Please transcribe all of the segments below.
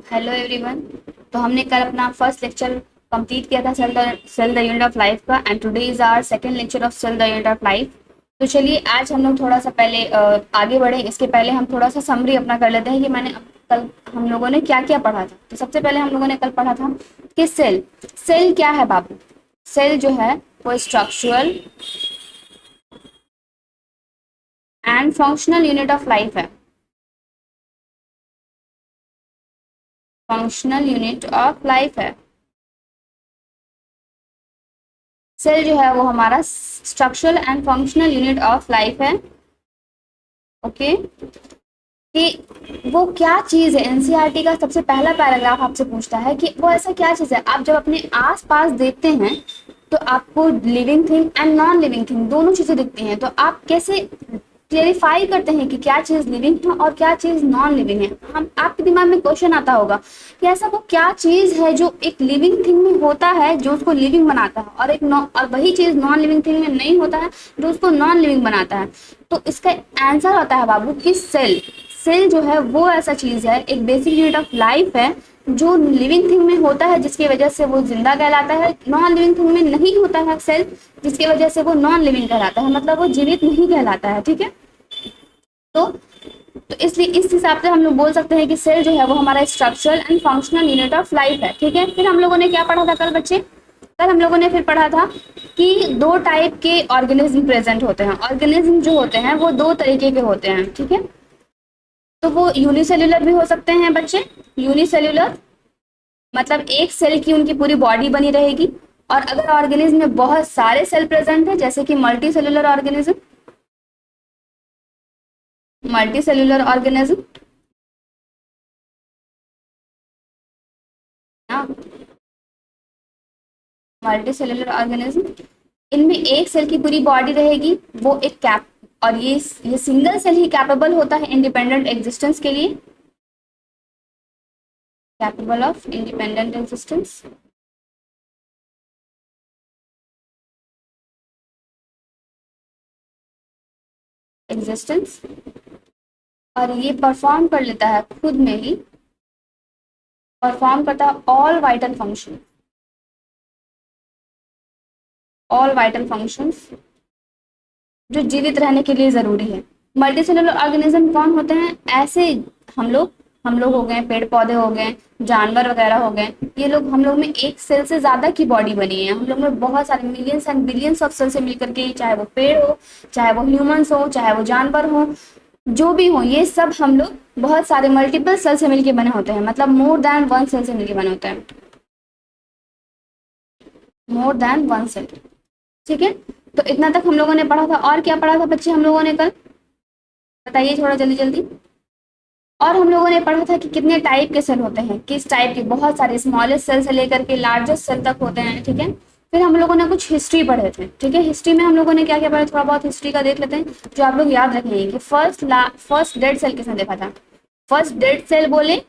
Hello everyone. तो हमने कल अपना फर्स्ट लेक्चर कंप्लीट किया था cell the unit of life का, and today is our second lecture of cell the unit of life. तो चलिए आज हम लोग थोड़ा सा पहले आगे बढ़े, इसके पहले हम थोड़ा सा समरी अपना कर लेते हैं कि कल हम लोगों ने क्या क्या पढ़ा था। तो सबसे पहले हम लोगों ने कल पढ़ा था कि सेल सेल क्या है बाबू। सेल जो है वो structural and functional unit of life है। फंक्शनल यूनिट ऑफ लाइफ है। सेल जो है वो हमारा structural and functional unit of life है। ओके, कि वो क्या चीज है। एनसीईआरटी का सबसे पहला पैराग्राफ आपसे पूछता है कि वो ऐसा क्या चीज है। आप जब अपने आसपास देखते हैं तो आपको living thing and non living thing दोनों चीजें दिखती हैं, तो आप कैसे क्लेरिफाई करते हैं कि क्या चीज लिविंग है और क्या चीज नॉन लिविंग है। हम आपके दिमाग में क्वेश्चन आता होगा कि ऐसा वो क्या चीज है जो एक लिविंग थिंग में होता है जो उसको लिविंग बनाता है, और और वही चीज नॉन लिविंग थिंग में नहीं होता है जो उसको नॉन लिविंग बनाता है। तो इसका आंसर होता है बाबू कि सेल। सेल जो है वो ऐसा चीज है, एक बेसिक यूनिट ऑफ लाइफ है जो लिविंग थिंग में होता है जिसकी वजह से वो जिंदा कहलाता है। नॉन लिविंग थिंग में नहीं होता है सेल, जिसकी वजह से वो नॉन लिविंग कहलाता है, मतलब वो जीवित नहीं कहलाता है। ठीक है, तो इसलिए इस हिसाब से हम लोग बोल सकते हैं कि सेल जो है वो हमारा structural and functional unit of life है। ठीक है, फिर हम लोगों ने क्या पढ़ा था कल बच्चे। कल हम लोगों ने फिर पढ़ा था कि दो टाइप के ऑर्गेनिज्म प्रेजेंट होते हैं। ऑर्गेनिज्म जो होते हैं वो दो तरीके के होते हैं। ठीक है, तो वो यूनिसेल्युलर भी हो सकते हैं बच्चे। यूनिसेल्युलर मतलब एक सेल की उनकी पूरी बॉडी बनी रहेगी, और अगर ऑर्गेनिज्म में बहुत सारे सेल प्रेजेंट है जैसे कि multi cellular organism. Multi cellular organism ना, मल्टी सेल्युलर ऑर्गेनिज्म, इनमें एक सेल की पूरी बॉडी रहेगी, वो एक कैप, और ये सिंगल सेल ही कैपेबल होता है इंडिपेंडेंट एग्जिस्टेंस के लिए। Capable of independent existence. Existence, और ये परफॉर्म कर लेता है खुद में ही, परफॉर्म करता है all vital function, all vital functions जो जीवित रहने के लिए जरूरी है। मल्टीसेलुलर ऑर्गेनिज्म कौन होते हैं? ऐसे हम लोग हो गए, पेड़ पौधे हो गए, जानवर वगैरह हो गए, ये लोग, हम लोग में एक सेल से ज्यादा की बॉडी बनी है। हम लोग में बहुत सारे millions and billions of cell से मिलकर के, चाहे वो पेड़ हो, चाहे वो ह्यूमंस हो, चाहे वो जानवर हो, जो भी हो, ये सब हम लोग बहुत सारे मल्टीपल सेल से मिलकर बने होते हैं, मतलब मोर देन वन सेल से मिलकर बने होते हैं, मोर देन वन सेल। ठीक है, तो इतना तक हम लोगों ने पढ़ा था। और क्या पढ़ा था बच्चे हम लोगों ने कल, बताइए थोड़ा जल्दी जल्दी। और हम लोगों ने पढ़ा था कि कितने टाइप के सेल होते हैं, किस टाइप के, बहुत सारे, स्मॉलेस्ट सेल से लेकर के लार्जेस्ट सेल तक होते हैं। ठीक है, फिर हम लोगों ने कुछ हिस्ट्री पढ़े थे। ठीक है, हिस्ट्री में हम लोगों ने क्या क्या पढ़ा, थोड़ा बहुत हिस्ट्री का देख लेते हैं जो आप लोग याद रखेंगे कि फर्स्ट डेड सेल किसने देखा था। फर्स्ट डेड सेल बोले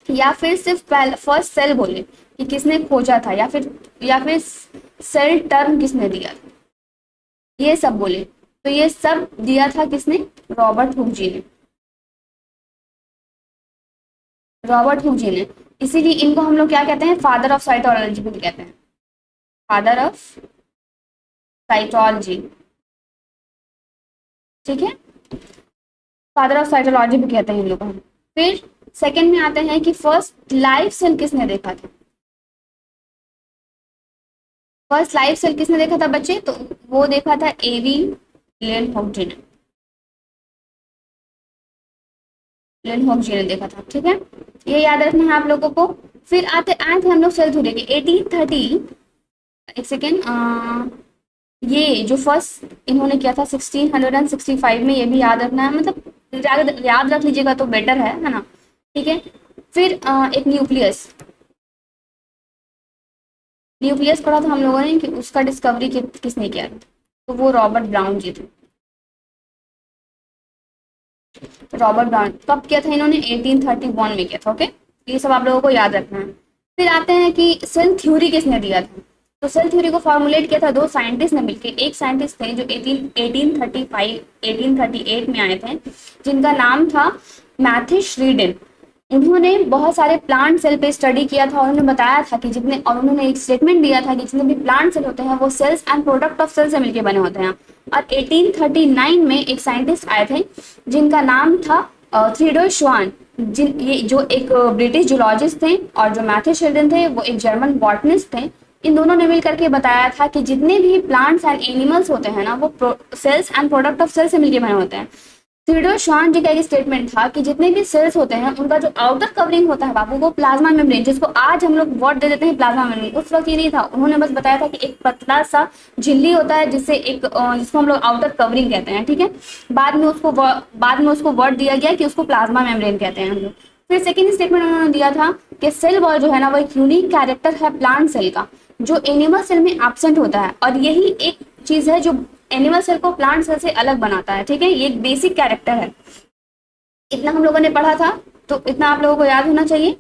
या फिर सिर्फ फर्स्ट सेल बोले कि किसने खोजा था, या फिर सेल टर्म किसने दिया था, ये सब बोले। तो ये सब दिया था किसने? रॉबर्ट हुक जी ने। रॉबर्ट हुक जी ने, इसीलिए इनको हम लोग क्या कहते हैं? फादर ऑफ साइटोलॉजी भी कहते हैं, फादर ऑफ साइटोलॉजी। ठीक है, फादर ऑफ साइटोलॉजी भी कहते हैं इन लोगों को। फिर सेकंड में आते हैं कि फर्स्ट लाइफ सेल किसने देखा था। फर्स्ट लाइफ सेल किसने देखा था बच्चे? तो वो देखा था एवी लेनहोक जी ने। लेनहोक जी ने देखा था। ठीक है, ये याद रखना है आप लोगों को। फिर आए थे हम लोग सेल थ्योरी के 1830, एक सेकेंड, ये जो फर्स्ट इन्होंने किया था 1665 में, ये भी याद रखना है, मतलब याद रख लीजिएगा तो बेटर है ना। ठीक है, फिर एक न्यूक्लियस, न्यूक्लियस पढ़ा था हम लोगों ने कि उसका डिस्कवरी किसने किया था, तो वो रॉबर्ट ब्राउन जी थे। रॉबर्ट ब्राउन कब किया था इन्होंने? 1831 में किया था। ओके, ये सब आप लोगों को याद रखना है। फिर आते हैं कि सेल थ्योरी किसने दिया था। तो सेल थ्योरी को फॉर्मुलेट किया था दो साइंटिस्ट ने मिलकर। एक साइंटिस्ट थे जो 1838 में आए थे, जिनका नाम था मैथ्यू श्रीडेन। उन्होंने बहुत सारे प्लांट सेल पे स्टडी किया था और उन्होंने बताया था कि जितने, और उन्होंने एक स्टेटमेंट दिया था कि जितने भी प्लांट सेल होते हैं वो cells and product of cell से मिलकर बने होते हैं। और 1839 में एक साइंटिस्ट आए थे जिनका नाम था थ्रीडो श्वान, जिन ये जो एक ब्रिटिश जूलॉजिस्ट थे, और जो मैथ्यू शिल्डन थे वो एक जर्मन बॉटनिस्ट थे। इन दोनों ने मिलकर के बताया था कि जितने भी प्लांट्स एंड एनिमल्स होते हैं ना वो cells and product of cell से मिलकर बने होते हैं। थीडो श्वान जी का एक स्टेटमेंट था कि जितने भी सेल्स होते हैं उनका जो आउटर कवरिंग होता है बाबू वो प्लाज्मा मेम्ब्रेन, जिसको आज हम लोग वर्ड दे देते हैं प्लाज्मा मेम्ब्रेन, उस वक्त ये नहीं था। उन्होंने बस बताया था कि एक पतला सा झिल्ली होता है जिससे एक जिसको हम लोग आउटर कवरिंग कहते हैं, ठीक है। बाद में उसको वर्ड दिया गया कि उसको प्लाज्मा मेम्ब्रेन कहते हैं हम लोग। फिर सेकेंड स्टेटमेंट उन्होंने दिया था कि सेल वॉल जो है ना वो एक यूनिक कैरेक्टर है प्लांट सेल का, जो एनिमल सेल में एब्सेंट होता है, और यही एक चीज है जो एनिमल सेल को प्लांट सेल से अलग बनाता है, ठीक है। ये एक बेसिक कैरेक्टर है। इतना हम लोगों ने पढ़ा था, तो इतना आप लोगों को याद होना चाहिए।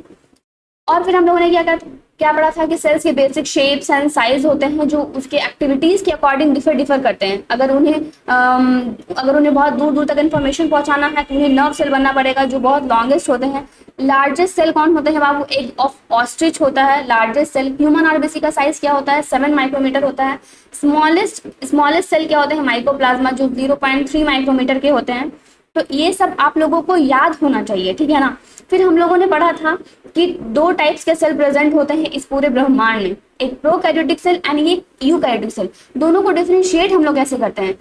और फिर हम लोगों ने क्या पढ़ा था कि सेल्स के बेसिक शेप्स एंड साइज होते हैं जो उसके एक्टिविटीज के अकॉर्डिंग डिफर करते हैं। अगर उन्हें बहुत दूर दूर तक इन्फॉर्मेशन पहुंचाना है तो उन्हें नर्व सेल बनना पड़ेगा जो बहुत लॉन्गेस्ट होते हैं। लार्जेस्ट सेल कौन होते हैं बाबू? एग ऑफ ऑस्ट्रिच होता है लार्जेस्ट सेल। ह्यूमन आरबीसी का साइज क्या होता है? 7 माइक्रोमीटर होता है। स्मॉलेस्ट सेल क्या होते हैं? माइक्रोप्लाज्मा, जो 0.3 माइक्रोमीटर के होते हैं। तो ये सब आप लोगों को याद होना चाहिए, ठीक है ना। फिर हम लोगों ने पढ़ा था कि 2 टाइप्स के सेल प्रेजेंट होते हैं इस पूरे ब्रह्मांड में, एक प्रोकैरियोटिक सेल एंड एक यूकैरियोटिक सेल। दोनों को डिफरेंशिएट हम लोग कैसे करते हैं?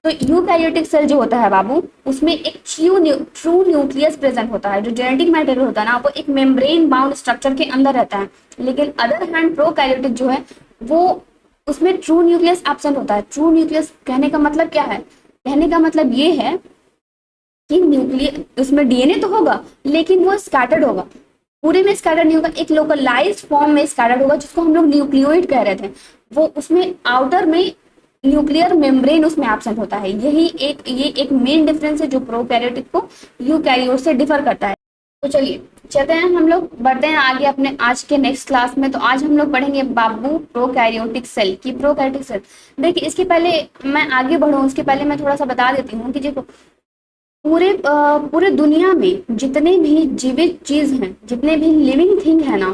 तो यूकैरियोटिक सेल जो होता है बाबू, उसमें एक ट्रू न्यूक्लियस प्रेजेंट होता है। जो जेनेटिक मैटेरियल होता है ना वो एक मेम्ब्रेन बाउंड स्ट्रक्चर के अंदर रहता है। लेकिन अदर हैंड प्रोकैरियोटिक जो है वो उसमें ट्रू न्यूक्लियस एब्सेंट होता है। ट्रू न्यूक्लियस कहने का मतलब क्या है? कहने का मतलब ये है कि न्यूक्लियस उसमें डीएनए तो होगा लेकिन वो स्कैटर्ड होगा, पूरे में स्कैटर्ड नहीं होगा, एक लोकलाइज्ड फॉर्म में स्कैटर्ड होगा जिसको हम लोग न्यूक्लियोइड कह रहे थे। वो उसमें आउटर में न्यूक्लियर मेम्ब्रेन उसमें एब्सेंट होता है। ये एक मेन डिफरेंस है जो प्रोकैरियोटिक को यूकैरियोट से डिफर करता है। तो चलिए चलते हैं, हम लोग बढ़ते हैं आगे अपने आज के नेक्स्ट क्लास में। तो आज हम लोग पढ़ेंगे बाबू प्रोकैरियोटिक सेल की। प्रोकैरियोटिक सेल देखिए, इसके पहले मैं आगे बढ़ूं उसके पहले मैं थोड़ा सा बता देती हूँ कि देखो पूरे दुनिया में जितने भी जीवित चीज हैं, जितने भी लिविंग थिंग है ना,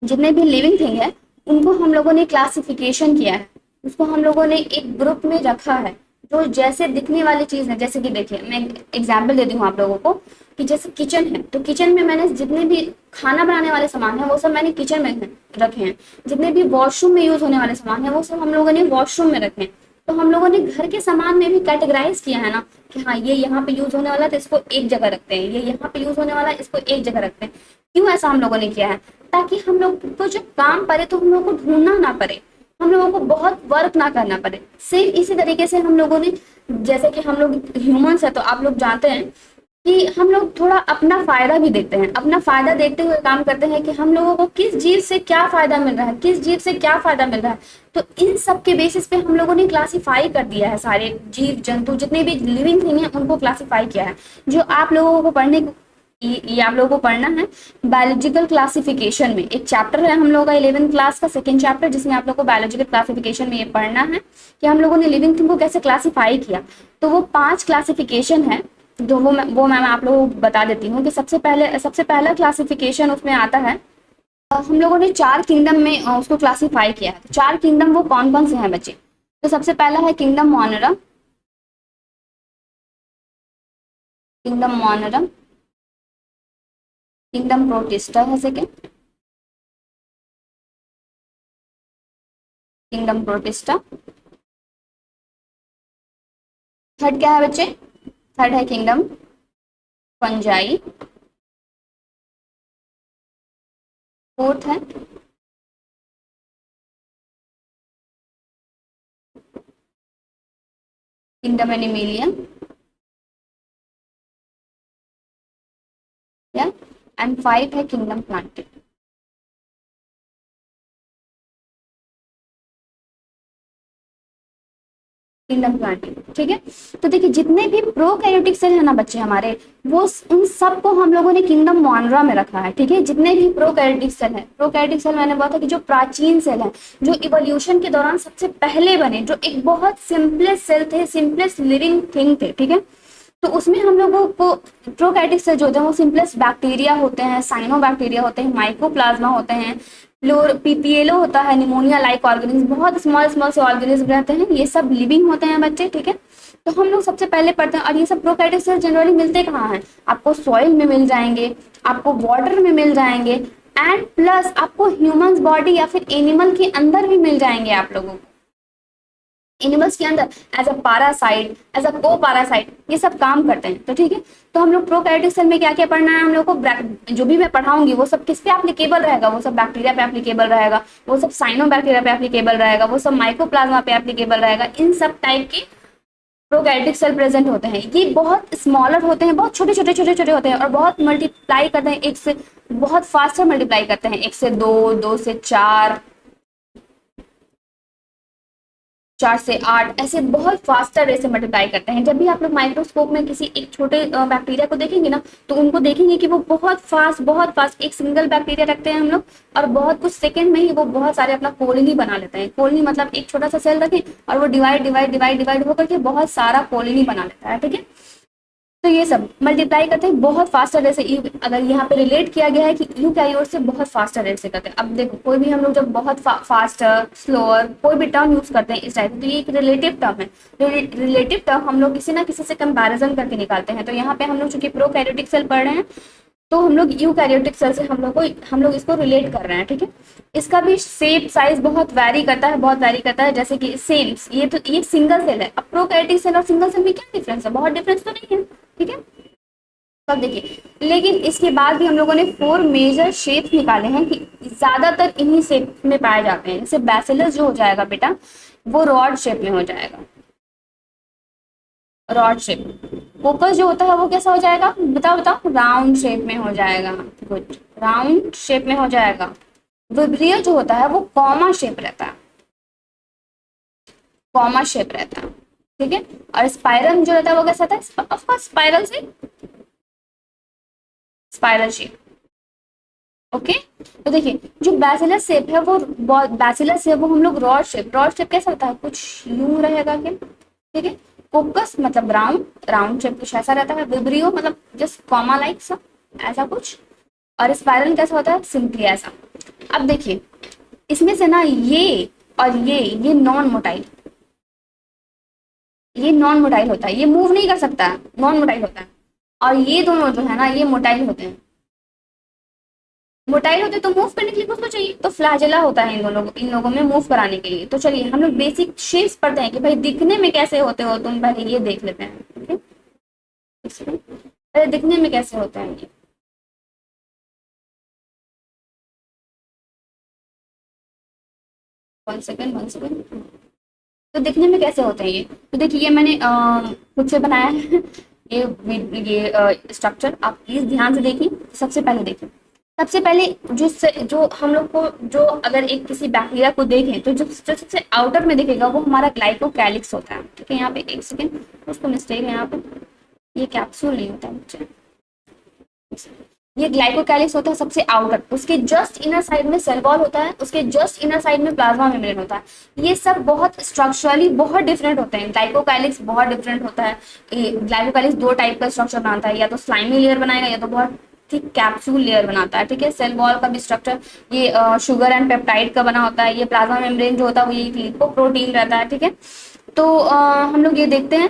जितने भी लिविंग थिंग है उनको हम लोगों ने क्लासिफिकेशन किया है। उसको हम लोगों ने एक ग्रुप में रखा है जो जैसे दिखने वाली चीज है। जैसे कि देखिए मैं एग्जाम्पल देती हूँ आप लोगों को कि जैसे किचन है, तो किचन में मैंने जितने भी खाना बनाने वाले सामान है वो सब मैंने किचन में रखे हैं। जितने भी वॉशरूम में यूज होने वाले सामान है वो सब हम लोगों ने वॉशरूम में रखे हैं। तो हम लोगों ने घर के सामान में भी कैटेगराइज किया है ना कि हाँ ये यहाँ पे यूज होने वाला है तो इसको एक जगह रखते हैं, ये यहाँ पे यूज होने वाला है इसको एक जगह रखते हैं। क्यों ऐसा हम लोगों ने किया है? ताकि हम लोग को जब काम पड़े तो हम लोग को ढूंढना ना पड़े, हम लोगों को बहुत वर्क ना करना पड़े। सेम इसी तरीके से हम लोगों ने, जैसे कि हम लोग ह्यूमंस है तो आप लोग जानते हैं कि हम लोग थोड़ा अपना फायदा भी देखते हैं। अपना फायदा देखते हुए काम करते हैं कि हम लोगों को किस जीव से क्या फायदा मिल रहा है, किस जीव से क्या फायदा मिल रहा है। तो इन सब के बेसिस पे हम लोगों ने क्लासिफाई कर दिया है, सारे जीव जंतु जितने भी लिविंग थिंग है उनको क्लासिफाई किया है। जो आप लोगों को पढ़ने ये आप लोगों को पढ़ना है बायोलॉजिकल क्लासिफिकेशन में। एक चैप्टर है हम लोगों का 11th क्लास का सेकंड चैप्टर, जिसमें आप लोगों को बायोलॉजिकल क्लासिफिकेशन में ये पढ़ना है कि हम लोगों ने लिविंग थिंग को कैसे क्लासिफाई किया। तो वो 5 क्लासिफिकेशन है, तो वो मैं आप लोगों को बता देती हूँ कि सबसे पहला क्लासिफिकेशन उसमें आता है। हम लोगों ने 4 किंगडम में उसको क्लासिफाई किया है। तो 4 किंगडम वो कौन कौन से हैं बच्चे? तो सबसे पहला है किंगडम मोनरा, किंगडम मोनरा, किंगडम प्रोटिस्टा है सेकेंड, किंगडम प्रोटिस्टा। थर्ड क्या है बच्चे? थर्ड है किंगडम फंजाई। फोर्थ है किंगडम एनिमेलिया, या एंड 5 है किंगडम प्लांटेड। किंगडम प्लांटेड, ठीक है। तो देखिए जितने भी प्रोकैरियोटिक सेल है ना बच्चे हमारे, वो उन सब को हम लोगों ने किंगडम मोनरा में रखा है, ठीक है। जितने भी प्रोकैरियोटिक सेल है, प्रोकैरियोटिक सेल मैंने बोला था कि जो प्राचीन सेल है, जो इवोल्यूशन के दौरान सबसे पहले बने, जो एक बहुत सिंपलेस्ट सेल थे, सिंपलेस्ट लिविंग थिंग थे, ठीक है। तो उसमें हम लोगों को प्रोकैरियोटिक सेल जो होते हैं वो सिंपलेस्ट बैक्टीरिया होते हैं, साइनोबैक्टीरिया होते हैं, माइकोप्लाज्मा होते हैं, फ्लोर पीपीएलओ होता है, निमोनिया लाइक ऑर्गेनिज्म, बहुत स्मॉल स्मॉल से ऑर्गेनिज्म रहते हैं, ये सब लिविंग होते हैं बच्चे, ठीक है। तो हम लोग सबसे पहले पढ़ते हैं, और ये सब प्रोकैरियोटिक सेल जनरली मिलते कहाँ हैं, आपको सॉइल में मिल जाएंगे, आपको वाटर में मिल जाएंगे, एंड प्लस आपको ह्यूमन बॉडी या फिर एनिमल के अंदर भी मिल जाएंगे आप लोगों को, एनिमल्स के अंदर as a parasite, as a को पैरासाइट, ये सब काम करते हैं। तो ठीक है, तो हम लोग प्रोकैरियोटिक सेल में क्या क्या पढ़ना है हम लोग को, जो भी मैं पढ़ाऊंगी वो सब किस पे एप्लीकेबल रहेगा, वो सब बैक्टीरिया पे एप्लीकेबल रहेगा, वो सब साइनोबैक्टीरिया पे एप्लीकेबल रहेगा, वो सब माइकोप्लाज्मा पे एप्लीकेबल रहेगा, इन सब टाइप के प्रोकैरियोटिक सेल प्रेजेंट होते हैं। ये बहुत स्मॉलर होते हैं, बहुत छोटे छोटे छोटे छोटे होते हैं, और बहुत मल्टीप्लाई करते हैं, एक से बहुत फास्टर मल्टीप्लाई करते हैं, एक से दो, दो से चार, चार से आठ, ऐसे बहुत फास्टर वे से मल्टीप्लाई करते हैं। जब भी आप लोग माइक्रोस्कोप में किसी एक छोटे बैक्टीरिया को देखेंगे ना, तो उनको देखेंगे कि वो बहुत फास्ट एक सिंगल बैक्टीरिया रखते हैं हम लोग, और बहुत कुछ सेकंड में ही वो बहुत सारे अपना कॉलोनी बना लेते हैं। कॉलोनी मतलब एक छोटा सा सेल रखें और वो डिवाइड डिवाइड डिवाइड डिवाइड होकर के बहुत सारा कॉलोनी बना लेता है, ठीक है। तो ये सब मल्टीप्लाई करते हैं बहुत फास्टर रेट से। अगर यहाँ पे रिलेट किया गया है कि यूकैरियोट से बहुत फास्टर रेट से करते हैं। अब देखो कोई भी हम लोग जब बहुत फास्टर, स्लोअर कोई भी टर्म यूज करते हैं इस टाइप, तो ये एक रिलेटिव टर्म है। रिलेटिव टर्म हम लोग किसी ना किसी से कंपैरिजन करके निकालते हैं। तो यहाँ पे हम लोग चूंकि प्रोकैरियोटिक सेल पढ़ रहे हैं, तो हम लोग यूकैरियोटिक सेल से हम लोग इसको रिलेट कर रहे हैं, ठीक है। इसका भी शेप साइज बहुत वैरी करता है, बहुत वैरी करता है। जैसे कि सेम ये सिंगल सेल है। अब प्रोकैरियोटिक सेल और सिंगल सेल में क्या डिफरेंस है, बहुत डिफरेंस तो नहीं है, ठीक है। तो अब देखिए, लेकिन इसके बाद भी हम लोगों ने 4 मेजर शेप निकाले हैं कि ज्यादातर इन्हीं शेप में पाए जाते हैं। जैसे बैसिलस जो हो जाएगा बेटा, वो रॉड शेप में हो जाएगा, रॉड शेप। फोकस जो होता है वो कैसा हो जाएगा, बताओ बताओ, राउंड शेप में हो जाएगा, गुड, राउंड शेप में हो जाएगा। विब्रियो जो होता है वो कॉमा शेप रहता है, कॉमा शेप रहता है, ठीक है। और स्पाइरल जो रहता है वो कैसा था, ऑफकोर्स स्पाइरल से स्पाइरल शेप, ओके। तो देखिए जो बैसिलस शेप है वो, बैसिलस है वो हम लोग रॉड शेप कैसा होता है, कुछ यूं रहेगा क्या, ठीक है। फोकस मतलब राउंड, राउंड शेप कुछ ऐसा रहता है। विब्रियो मतलब जस्ट कॉमा लाइक सा, ऐसा कुछ। और स्पाइरल कैसा होता है, सिंपली ऐसा। अब देखिए इसमें से ना ये और ये नॉन मोटाइल, ये नॉन मोटाइल होता है, ये मूव नहीं कर सकता है, नॉन मोटाइल होता है। और ये दोनों जो है ना ये मोटाइल होते हैं। मोटाइल होते तो मूव करने के लिए कुछ तो चाहिए, तो फ्लैजेला होता है इन लोगों में मूव कराने के लिए। तो चलिए हम लोग बेसिक शेप्स पढ़ते हैं कि भाई दिखने में कैसे होते हो तुम, पहले ये देख लेते हैं, ठीक है। पहले दिखने में कैसे होते हैं ये, वन सेकेंड वन सेकेंड। तो दिखने में कैसे होते हैं ये, तो देखिए ये मैंने खुद से बनाया है ये स्ट्रक्चर। आप प्लीज ध्यान से देखिए। सबसे पहले देखिए, सबसे पहले जो हम लोग को, जो अगर एक किसी बैक्टीरिया को देखें तो जो सबसे आउटर में दिखेगा वो हमारा ग्लाइकोकैलिक्स होता है, ठीक है। यहाँ पे एक सेकेंड, उसको मिस्टेक है यहाँ पे, ये कैप्सूल नहीं होता बच्चे, ये ग्लाइकोकैलिक्स होता है सबसे आउटर। उसके जस्ट इनर साइड में सेल वॉल होता है, उसके जस्ट इनर साइड में प्लाज्मा मेम्ब्रेन होता है। ये सब बहुत स्ट्रक्चरली बहुत डिफरेंट होते हैं। ग्लाइकोकैलिक्स बहुत डिफरेंट होता है। ग्लाइकोकैलिक्स 2 टाइप का स्ट्रक्चर बनाता है, या तो स्लाइमी लेयर बनाएगा या तो बहुत थिक कैप्सूल लेयर बनाता है, ठीक है। सेल वॉल का भी स्ट्रक्चर ये शुगर एंड पेप्टाइड का बना होता है। ये प्लाज्मा मेम्ब्रेन जो होता है वो ये लिपोप्रोटीन रहता है, ठीक है। तो हम लोग ये देखते हैं।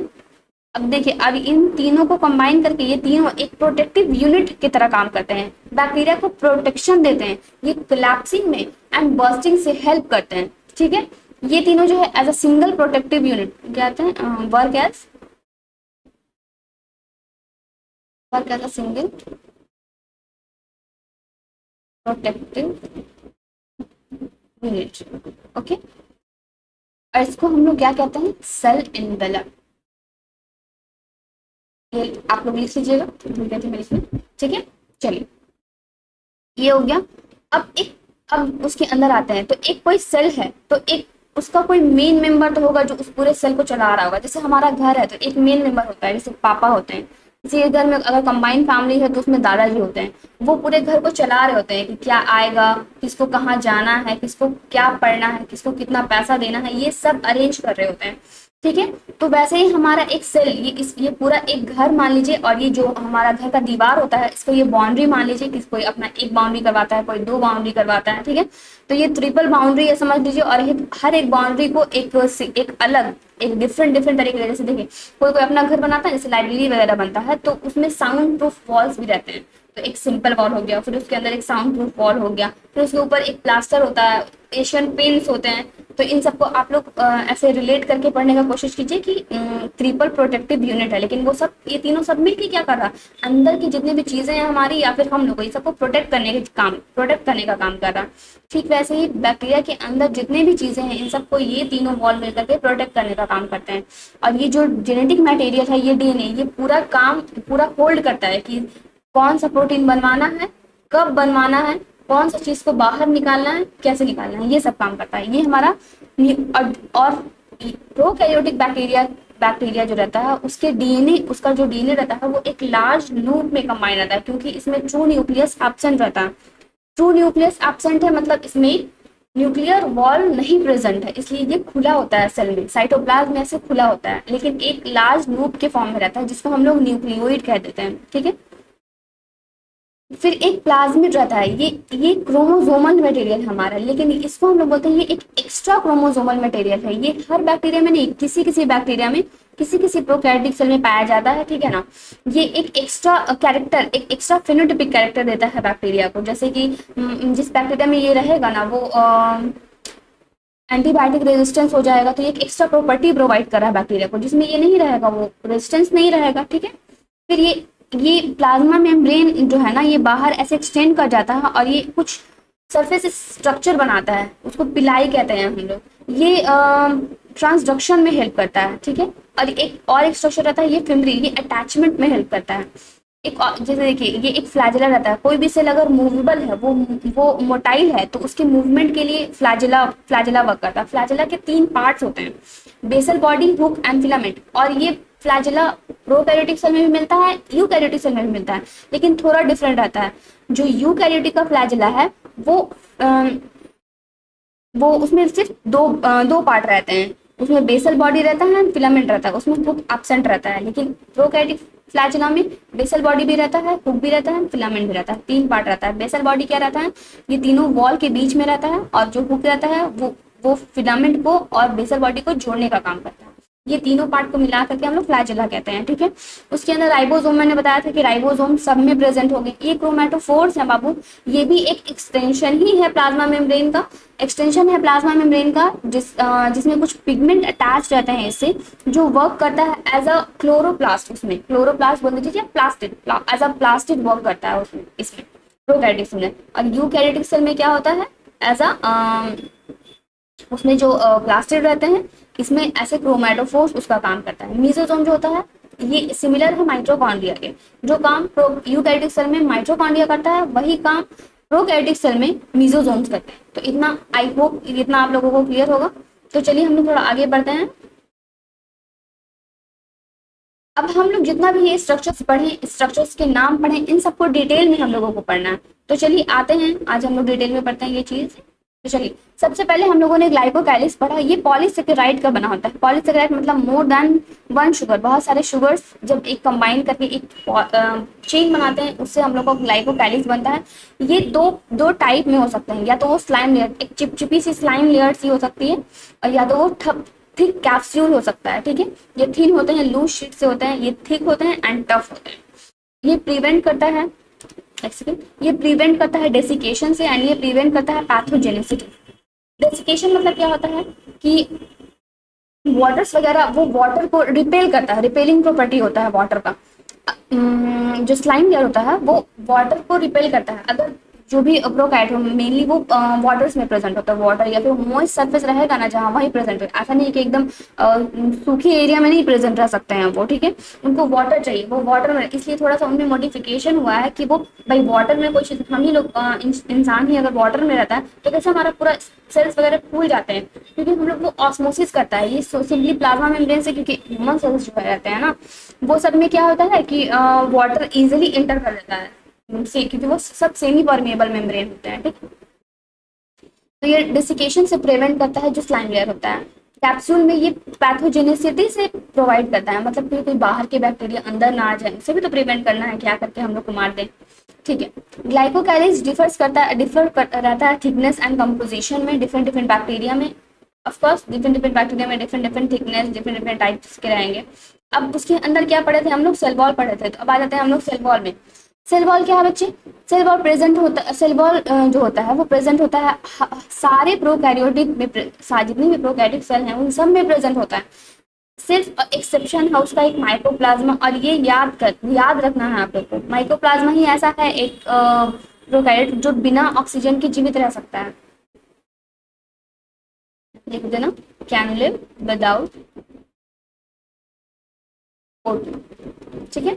अब देखिए, अब इन तीनों को कंबाइन करके ये तीनों एक प्रोटेक्टिव यूनिट की तरह काम करते हैं, बैक्टीरिया को प्रोटेक्शन देते हैं, ये कोलैप्सिंग में एंड बर्स्टिंग से हेल्प करते हैं, ठीक है। ये तीनों जो है as a single protective unit कहते हैं, work as a single protective unit, okay. और इसको हम लोग क्या कहते हैं, सेल एनवेलप। ये आप लोग लिख लीजिएगा, ठीक है। चलिए ये हो गया। अब उसके अंदर आते हैं। तो एक कोई सेल है तो एक उसका कोई मेन मेंबर तो होगा जो उस पूरे सेल को चला रहा होगा। जैसे हमारा घर है तो एक मेन मेंबर होता है, जैसे पापा होते हैं। किसी घर में अगर कंबाइंड फैमिली है तो उसमें दादाजी होते हैं, वो पूरे घर को चला रहे होते हैं कि क्या आएगा, किसको कहाँ जाना है, किसको क्या पढ़ना है, किसको कितना पैसा देना है, ये सब अरेंज कर रहे होते हैं। ठीक है। तो वैसे ही हमारा एक सेल, ये पूरा एक घर मान लीजिए, और ये जो हमारा घर का दीवार होता है इसको ये बाउंड्री मान लीजिए, कि कोई अपना एक बाउंड्री करवाता है, कोई 2 बाउंड्री करवाता है, ठीक है। तो ये ट्रिपल बाउंड्री है समझ लीजिए, और हर एक बाउंड्री को एक अलग, एक डिफरेंट डिफरेंट तरीके से, जैसे देखिए कोई कोई अपना घर बनाता है, जैसे लाइब्रेरी वगैरह बनता है, तो उसमें साउंड प्रूफ वॉल्स भी रहते हैं। तो एक सिंपल वॉल हो गया, फिर उसके अंदर एक साउंड प्रूफ वॉल हो गया, फिर उसके ऊपर एक प्लास्टर होता है, एशियन पेंट्स होते हैं। तो इन सबको आप लोग ऐसे रिलेट करके पढ़ने का कोशिश कीजिए कि ट्रिपल प्रोटेक्टिव यूनिट है, लेकिन वो सब, ये तीनों सब मिलके क्या कर रहा है, अंदर की जितनी भी चीजें हैं हमारी या फिर हम लोग, ये सबको प्रोटेक्ट करने का काम कर रहा है। ठीक वैसे ही बैक्टीरिया के अंदर जितने भी चीजें हैं इन सबको ये तीनों वॉल मिलकर के प्रोटेक्ट करने का काम करते हैं। और ये जो जेनेटिक मटेरियल है, ये डीएनए, ये पूरा होल्ड करता है कि कौन सा प्रोटीन बनवाना है, कब बनवाना है, कौन सा चीज को बाहर निकालना है, कैसे निकालना है, ये सब काम करता है। ये हमारा और प्रोकैरियोटिक बैक्टीरिया जो रहता है उसके डीएनए, उसका जो डीएनए रहता है वो एक लार्ज लूप में कंबाइन रहता है, क्योंकि इसमें ट्रू न्यूक्लियस एब्सेंट रहता है। ट्रू न्यूक्लियस एब्सेंट है मतलब इसमें न्यूक्लियर वॉल नहीं प्रेजेंट है, इसलिए ये खुला होता है सेल में, साइटोप्लाज्म में से खुला होता है, लेकिन एक लार्ज लूप के फॉर्म में रहता है, जिसको हम लोग न्यूक्लियोइड कह देते हैं, ठीक है। फिर एक प्लाज्मिड रहता है, ये क्रोमोसोमल मटेरियल हमारा, लेकिन इसको हम लोग बोलते हैं ये एक एक्स्ट्रा क्रोमोसोमल मटेरियल है। ये हर बैक्टीरिया में नहीं, किसी बैक्टीरिया में, किसी प्रोकैरियोटिक सेल में पाया जाता है, ठीक है ना। ये एक एक्स्ट्रा कैरेक्टर, एक एक्स्ट्रा फेनोटाइपिक कैरेक्टर देता है बैक्टीरिया को, जैसे कि जिस बैक्टीरिया में ये रहेगा ना वो एंटीबायोटिक रेजिस्टेंस हो जाएगा, तो ये एक एक्स्ट्रा प्रॉपर्टी प्रोवाइड कर रहा है बैक्टीरिया को, जिसमें ये नहीं रहेगा, वो रेजिस्टेंस नहीं रहेगा, ठीक है। फिर ये प्लाज्मा मेम्ब्रेन जो है ना, ये बाहर ऐसे एक्सटेंड कर जाता है और ये कुछ सरफेस स्ट्रक्चर बनाता है, उसको पिलाई कहते हैं हम लोग। ये ट्रांसडक्शन में हेल्प करता है, ठीक है। और एक स्ट्रक्चर रहता है ये फिमरी, ये अटैचमेंट में हेल्प करता है। जैसे देखिए ये एक फ्लैजिला रहता है, कोई भी सेल अगर मूवेबल है, वो मोटाइल है, तो उसके मूवमेंट के लिए फ्लैजिला वर्क करता है। फ्लैजिला के 3 पार्ट्स होते हैं, basal body, hook and filament. और ये फ्लैजिला प्रोकैरियोटिक सेल में भी मिलता है, यूकैरियोटिक सेल में भी मिलता है, लेकिन थोड़ा डिफरेंट रहता है। जो यूकैरियोटिक का फ्लैजिला है वो उसमें सिर्फ दो पार्ट रहते हैं, उसमें बेसल बॉडी रहता है, फिलामेंट रहता है, उसमें हुक एब्सेंट रहता है। लेकिन प्रोकैरियोटिक फ्लैजिला में बेसल बॉडी भी रहता है, हुक भी रहता है, फिलामेंट भी रहता है, 3 पार्ट रहता है। बेसल बॉडी क्या रहता है, ये तीनों वॉल के बीच में रहता है, और जो हुक रहता है वो फिलामेंट को और बेसल बॉडी को जोड़ने का काम करता है। ये तीनों पार्ट को मिला करके हम लोग फ्लैजिला कहते हैं, ठीक है। उसके अंदर राइबोसोम, मैंने बताया था कि राइबोसोम सब में प्रेजेंट होंगे। ये क्रोमैटोफोर्स है बाबू, ये भी एक एक्सटेंशन ही है प्लाज्मा मेम्ब्रेन का, एक्सटेंशन है प्लाज्मा मेम्ब्रेन का, जिसमें कुछ पिगमेंट अटैच रहते हैं इससे, जो वर्क करता है एज अ क्लोरोप्लास्ट। उसमें क्लोरोप्लास्ट बोल दीजिए, plastid, as a plastid work करता है उसमें, इसमें प्रोकैरियोटिक सेल में। और यूकैरियोटिक सेल में क्या होता है, एज अ उसमें जो प्लास्टिड रहते हैं, इसमें ऐसे क्रोमैटोफोर्स उसका काम करता है। मेसोसोम जो होता है ये सिमिलर है माइटोकॉन्ड्रिया के, जो काम यूकैरियोटिक सेल में माइटोकॉन्ड्रिया करता है, वही काम प्रोकैरियोटिक सेल में मेसोसोम्स करते हैं। तो इतना आई होप इतना आप लोगों को क्लियर होगा। तो चलिए हम लोग थोड़ा आगे बढ़ते हैं। अब हम लोग जितना भी ये स्ट्रक्चर्स पढ़े, स्ट्रक्चर्स के नाम पढ़े, इन सबको डिटेल में हम लोगों को पढ़ना है। तो चलिए आते हैं, आज हम लोग डिटेल में पढ़ते हैं ये चीज। तो चलिए सबसे पहले हम लोगों ने ग्लाइकोकैलिक्स पढ़ा। ये पॉलीसेकेराइड का बना होता है। पॉलीसेकेराइड मतलब मोर देन 1 शुगर, बहुत सारे शुगर्स जब एक कंबाइन करके एक चेन बनाते हैं, उससे हम लोग को ग्लाइकोकैलिक्स बनता है। ये दो टाइप में हो सकते हैं, या तो वो स्लाइम लेयर, एक चिपचिपी सी स्लाइम लेयर सी हो सकती है, और या तो वो थिक कैप्सूल हो सकता है, ठीक है। ये थिन होते हैं, लूज शीट से होते हैं, ये थिक होते हैं एंड टफ होते हैं। ये प्रिवेंट करता है, ये प्रिवेंट करता है डेसिकेशन से, एंड ये प्रिवेंट करता है पैथोजेनिसिटी। डेसिकेशन मतलब क्या होता है कि वाटर्स वगैरह, वो वाटर को रिपेल करता है, रिपेलिंग प्रॉपर्टी होता है वाटर का। जो स्लाइम लेयर होता है वो वाटर को रिपेल करता है। अगर जो भी प्रोकैरियोट हो, मेनली वो वाटर्स में प्रेजेंट होता है, वाटर या फिर मॉइस्ट सरफेस रहेगा ना जहाँ, वहीं प्रेजेंट है। ऐसा नहीं कि एकदम सूखी एरिया में नहीं प्रेजेंट रह सकते हैं वो, ठीक है। उनको वाटर चाहिए, वो वाटर में, इसलिए थोड़ा सा उनमें मॉडिफिकेशन हुआ है कि वो भाई वाटर में कोई चीज, हम ही लोग इंसान ही अगर वाटर में रहता है तो कैसे हमारा पूरा सेल्स वगैरह फूल जाते हैं, क्योंकि हम लोग वो ऑस्मोसिस करता है। ये सिंपली प्लाज्मा मेम्ब्रेन से, क्योंकि ह्यूमन सेल्स जो रहते हैं ना, वो सब में क्या होता है कि वाटर इजिली इंटर कर लेता है से, क्योंकि वो सब सेमी परमेबल मेम्ब्रेन होते हैं, ठीक है। तो ये डेसिकेशन से प्रिवेंट करता है जो स्लाइम लेयर होता है। कैप्सूल में ये पैथोजेनिसिटी से प्रोवाइड करता है, मतलब कि कोई बाहर के बैक्टीरिया अंदर ना आ जाए, उसे भी तो प्रिवेंट करना है, क्या करके हम लोग को मार दें, ठीक है। ग्लाइकोकैलिक्स डिफर रहता है थिकनेस एंड कंपोजिशन में, डिफरेंट डिफरेंट बैक्टीरिया में, ऑफकोर्स डिफरेंट डिफरेंट बैक्टीरिया में different different thickness, different different types के रहेंगे। अब उसके अंदर क्या पढ़े थे हम लोग, सेल वॉल पढ़े थे, तो अब आ जाते हैं हम लोग सेल वॉल में। सेल वॉल क्या है बच्चे, सेल वॉल प्रेजेंट होता है, सेल वॉल जो होता है वो प्रेजेंट होता है सारे प्रोकैरियोटिक में, जितने भी प्रोकैरियोटिक सेल हैं उन सब में प्रेजेंट होता है। सिर्फ एक्सेप्शन है उसका एक माइकोप्लाज्मा, और ये याद रखना है आप लोग को, माइकोप्लाज्मा ही ऐसा है एक प्रोकैरियोट जो बिना ऑक्सीजन के जीवित रह सकता है। लिख देना, कैन लिव विदाउट O2, ठीक है।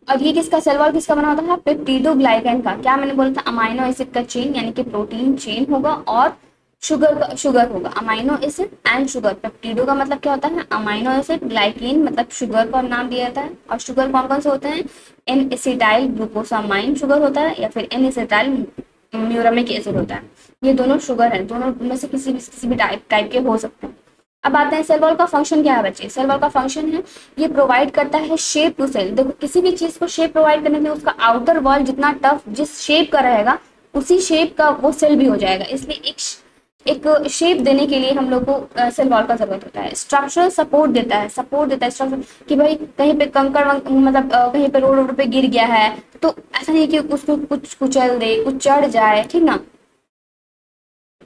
और ये किसका, सेल वॉल किसका बना होता है, पेप्टिडोग्लाइकन का, क्या मैंने बोला था, अमाइनो एसिड का चेन, यानी कि प्रोटीन चेन होगा और शुगर होगा, अमाइनो एसिड एंड शुगर। पेप्टिडो का मतलब क्या होता है, अमाइनो एसिड, ग्लाइकिन मतलब शुगर का नाम दिया जाता है, और शुगर कौन कौन से होते हैं, एन एसिटाइल ग्लूकोसामाइन शुगर होता है, या फिर एन एसिटाइल म्यूरामिक एसिड होता है। ये दोनों शुगर है, दोनों में से किसी भी टाइप के हो सकते हैं। अब आते हैं सेल वॉल का फंक्शन क्या है बच्चे, सेल वॉल का फंक्शन है ये प्रोवाइड करता है शेप टू सेल। देखो किसी भी चीज को शेप प्रोवाइड करने के लिए उसका आउटर वॉल जितना टफ जिस शेप का रहेगा उसी शेप का वो सेल भी हो जाएगा, इसलिए एक शेप देने के लिए हम लोग को सेल वॉल का जरूरत होता है। स्ट्रक्चरल सपोर्ट देता है, स्ट्रक्चर कि भाई कहीं पे कंकड़ मतलब कहीं पे रोड पे गिर गया है तो ऐसा नहीं कि उसको कुछ कुचल दे, कुछ चढ़ जाए, ठीक ना,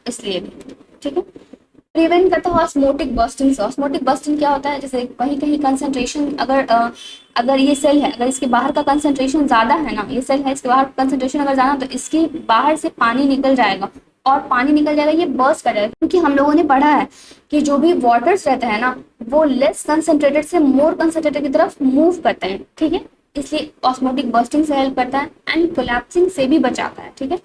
इसलिए भी, ठीक है। प्रिवेंट करता है ऑस्मोटिक बर्स्टिंग से। ऑस्मोटिक बर्स्टिंग क्या होता है, जैसे कहीं कहीं कंसंट्रेशन अगर ये सेल है, अगर इसके बाहर का कंसंट्रेशन ज्यादा है ना, ये सेल है इसके बाहर कंसंट्रेशन अगर ज्यादा तो इसके बाहर से पानी निकल जाएगा, और पानी निकल जाएगा ये बर्स्ट कर जाएगा, क्योंकि हम लोगों ने पढ़ा है कि जो भी वाटर्स रहते हैं ना वो लेस कंसंट्रेटेड से मोर कंसंट्रेटेड की तरफ मूव करते हैं, ठीक है। इसलिए ऑस्मोटिक बर्स्टिंग से हेल्प करता है एंड कोलैप्सिंग से भी बचाता है, ठीक है।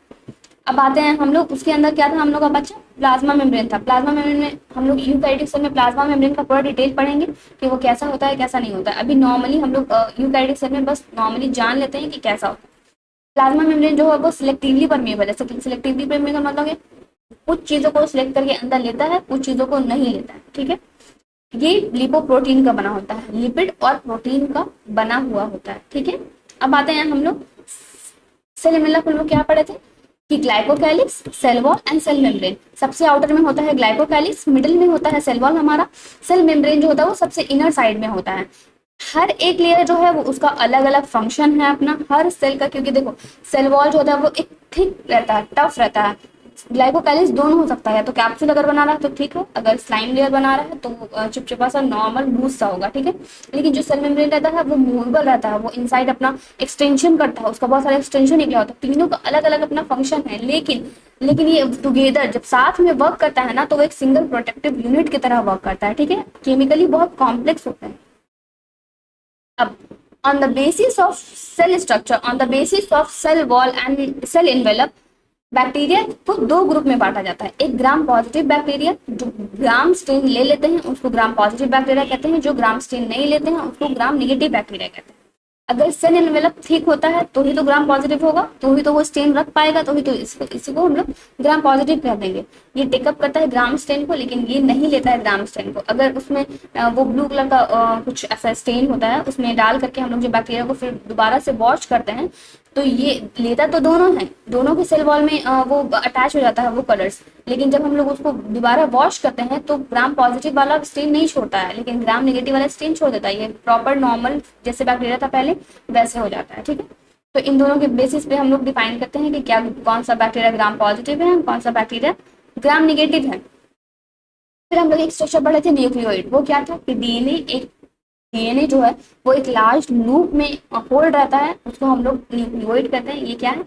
अब आते हैं हम लोग, उसके अंदर क्या था हम लोग का बच्चा, प्लाज्मा मेम्ब्रेन था। प्लाज्मा मेम्ब्रेन में हम लोग यूकैरियोटिक सेल में प्लाज्मा मेम्ब्रेन का पूरा डिटेल पढ़ेंगे कि वो कैसा होता है कैसा नहीं होता है। अभी नॉर्मली हम लोग यूकैरियोटिक सेल में बस नॉर्मली जान लेते हैं कि कैसा होता है। प्लाज्मा मेम्ब्रेन जो है वो सिलेक्टिवली परमेबल है। सिलेक्टिवली परमेबल मतलब है कुछ चीजों को सिलेक्ट करके अंदर लेता है, कुछ चीजों को नहीं लेता है, ठीक है। ये लिपोप्रोटीन का बना होता है, लिपिड और प्रोटीन का बना हुआ होता है, ठीक है। अब आते हैं हम लोग सेल में हम लोग क्या पढ़े थे कि glycocalyx, cell wall and cell membrane. सबसे आउटर में होता है ग्लाइकोकैलिक्स, मिडिल में होता है सेल वॉल हमारा, सेल मेम्ब्रेन जो होता है वो सबसे इनर साइड में होता है। हर एक लेयर जो है वो उसका अलग अलग फंक्शन है अपना हर सेल का, क्योंकि देखो सेल वॉल जो होता है वो एक थिक रहता है, टफ रहता है। ग्लाइकोकैलिक्स दोनों हो सकता है, तो कैप्सूल अगर बना रहा है तो ठीक है, अगर स्लाइम लेयर बना रहा है तो चिपचिपा सा नॉर्मल लूज सा होगा, ठीक है। लेकिन जो सेल मेम्ब्रेन रहता है वो मूवेबल रहता है, वो इनसाइड अपना एक्सटेंशन करता है, उसका बहुत सारा एक्सटेंशन निकला होता है। तीनों का अलग अलग अपना फंक्शन है, लेकिन ये टुगेदर जब साथ में वर्क करता है ना तो वो एक सिंगल प्रोटेक्टिव यूनिट की तरह वर्क करता है, ठीक है। केमिकली बहुत कॉम्प्लेक्स होता है। अब on the basis of cell structure, on the basis of cell wall and cell envelope, bacteria को दो ग्रुप में बांटा जाता है। एक ग्राम पॉजिटिव बैक्टीरिया जो ग्राम स्टेन ले लेते हैं उसको ग्राम पॉजिटिव बैक्टीरिया कहते हैं, जो ग्राम स्टेन नहीं लेते हैं उसको ग्राम नेगेटिव बैक्टीरिया कहते हैं। अगर सेल एनवेलप ठीक होता है तो ही तो ग्राम पॉजिटिव होगा, तो ही तो वो स्टेन रख पाएगा, तो ही तो इसी को हम लोग ग्राम पॉजिटिव कह देंगे। ये टेकअप करता है ग्राम स्टेन को, लेकिन ये नहीं लेता है ग्राम स्टेन को। अगर उसमें वो ब्लू कलर का कुछ ऐसा स्टेन होता है उसमें डाल करके हम लोग जो बैक्टीरिया को फिर दोबारा से वॉश करते हैं तो ये लेता तो दोनों है, दोनों के सेल वॉल में वो अटैच हो जाता है वो कलर्स, लेकिन जब हम लोग उसको दोबारा वॉश करते हैं तो ग्राम पॉजिटिव वाला स्टेन नहीं छोड़ता है, लेकिन ग्राम नेगेटिव वाला स्टेन छोड़ देता है। ये प्रॉपर नॉर्मल जैसे बैक्टीरिया था पहले वैसे हो जाता है, ठीक है। तो इन दोनों के बेसिस पे हम लोग डिफाइन करते हैं कि क्या कौन सा बैक्टीरिया ग्राम पॉजिटिव है, कौन सा बैक्टीरिया ग्राम नेगेटिव है। फिर हम लोग एक स्ट्रक्चर पढ़े थे न्यूक्लियोइड। वो क्या था कि डीएनए जो है वो एक लार्ज लूप में होल्ड रहता है, उसको हम लोग न्यूक्लियोइड कहते हैं। ये क्या है,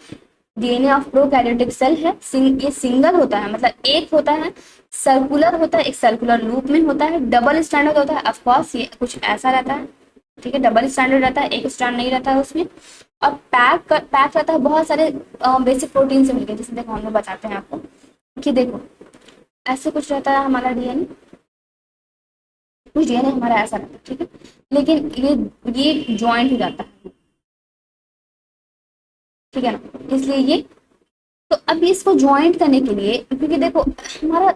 डीएनए ऑफ प्रोकैरियोटिक सेल है। ये सिंगल होता है, मतलब एक होता है, सर्कुलर होता है, एक सर्कुलर लूप में होता है, डबल स्टैंडर्ड होता है। ऑफकोर्स ये कुछ ऐसा रहता है, ठीक है, डबल स्टैंडर्ड रहता है, एक स्टैंड नहीं रहता है उसमें। और पैक रहता है बहुत सारे बेसिक प्रोटीन से मिलकर। जैसे देखो हम लोग बताते हैं आपको कि देखो ऐसे कुछ रहता है हमारा डीएनए, कुछ डीएनए हमारा ऐसा रहता है, ठीक है, लेकिन ये ज्वाइंट हो जाता है, ठीक है ना, इसलिए ये, तो अब इसको ज्वाइंट करने के लिए, क्योंकि देखो हमारा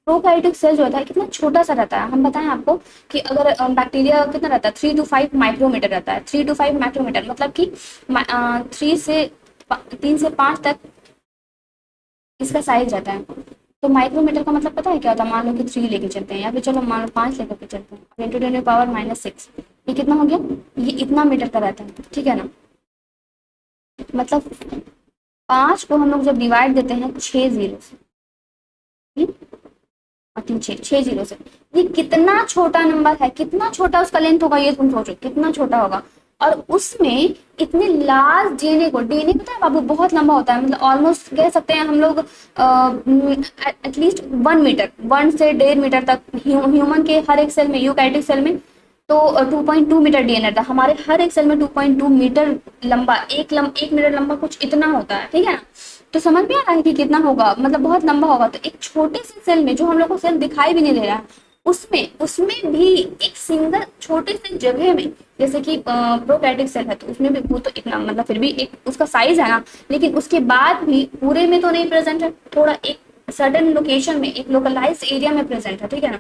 प्रोकैरियोटिक सेल जो होता है कितना छोटा सा रहता है। हम बताएं आपको कि अगर बैक्टीरिया कितना रहता है, 3 to 5 माइक्रोमीटर रहता है। 3 to 5 माइक्रोमीटर मतलब कि 3 से 5 तक इसका साइज रहता है। तो माइक्रोमीटर का मतलब पता है क्या होता है? मान लो कि 3 लेके चलते हैं, या फिर चलो मान लो 5 लेकर के चलते हैं, 10⁻⁻⁶, ये कितना हो गया? ये इतना मीटर का रहता है, ठीक है ना। मतलब 5 को हम लोग जब डिवाइड देते हैं 6 जीरो से, और 3 6 जीरो से, ये कितना छोटा नंबर है, कितना छोटा उसका लेंथ होगा, ये तुम सोचो कितना छोटा होगा। और उसमें इतने लार्ज डीएनए को, डीएनए पता है बाबू बहुत लंबा होता है, मतलब ऑलमोस्ट कह सकते हैं हम लोग एटलीस्ट 1 मीटर, 1 से 1.5 मीटर तक। ह्यूमन के हर एक सेल में, यूकैरियोटिक सेल में तो 2.2 मीटर डीएनए था। हमारे हर एक सेल में 2.2 मीटर लंबा, 1 मीटर लंबा कुछ इतना होता है, ठीक है ना। तो समझ में आ रहा है कि कितना होगा, मतलब बहुत लंबा होगा। तो एक छोटे से सेल में, जो हम लोग को सेल दिखाई भी नहीं दे रहा है, उसमें उसमें भी एक सिंगल छोटे से जगह में, जैसे कि प्रोकैरियोटिक सेल है तो उसमें भी वो तो इतना, मतलब फिर भी एक उसका साइज है ना, लेकिन उसके बाद भी पूरे में तो नहीं प्रेजेंट है, थोड़ा एक सर्टेन लोकेशन में, एक लोकलाइज्ड एरिया में प्रेजेंट है, ठीक है ना।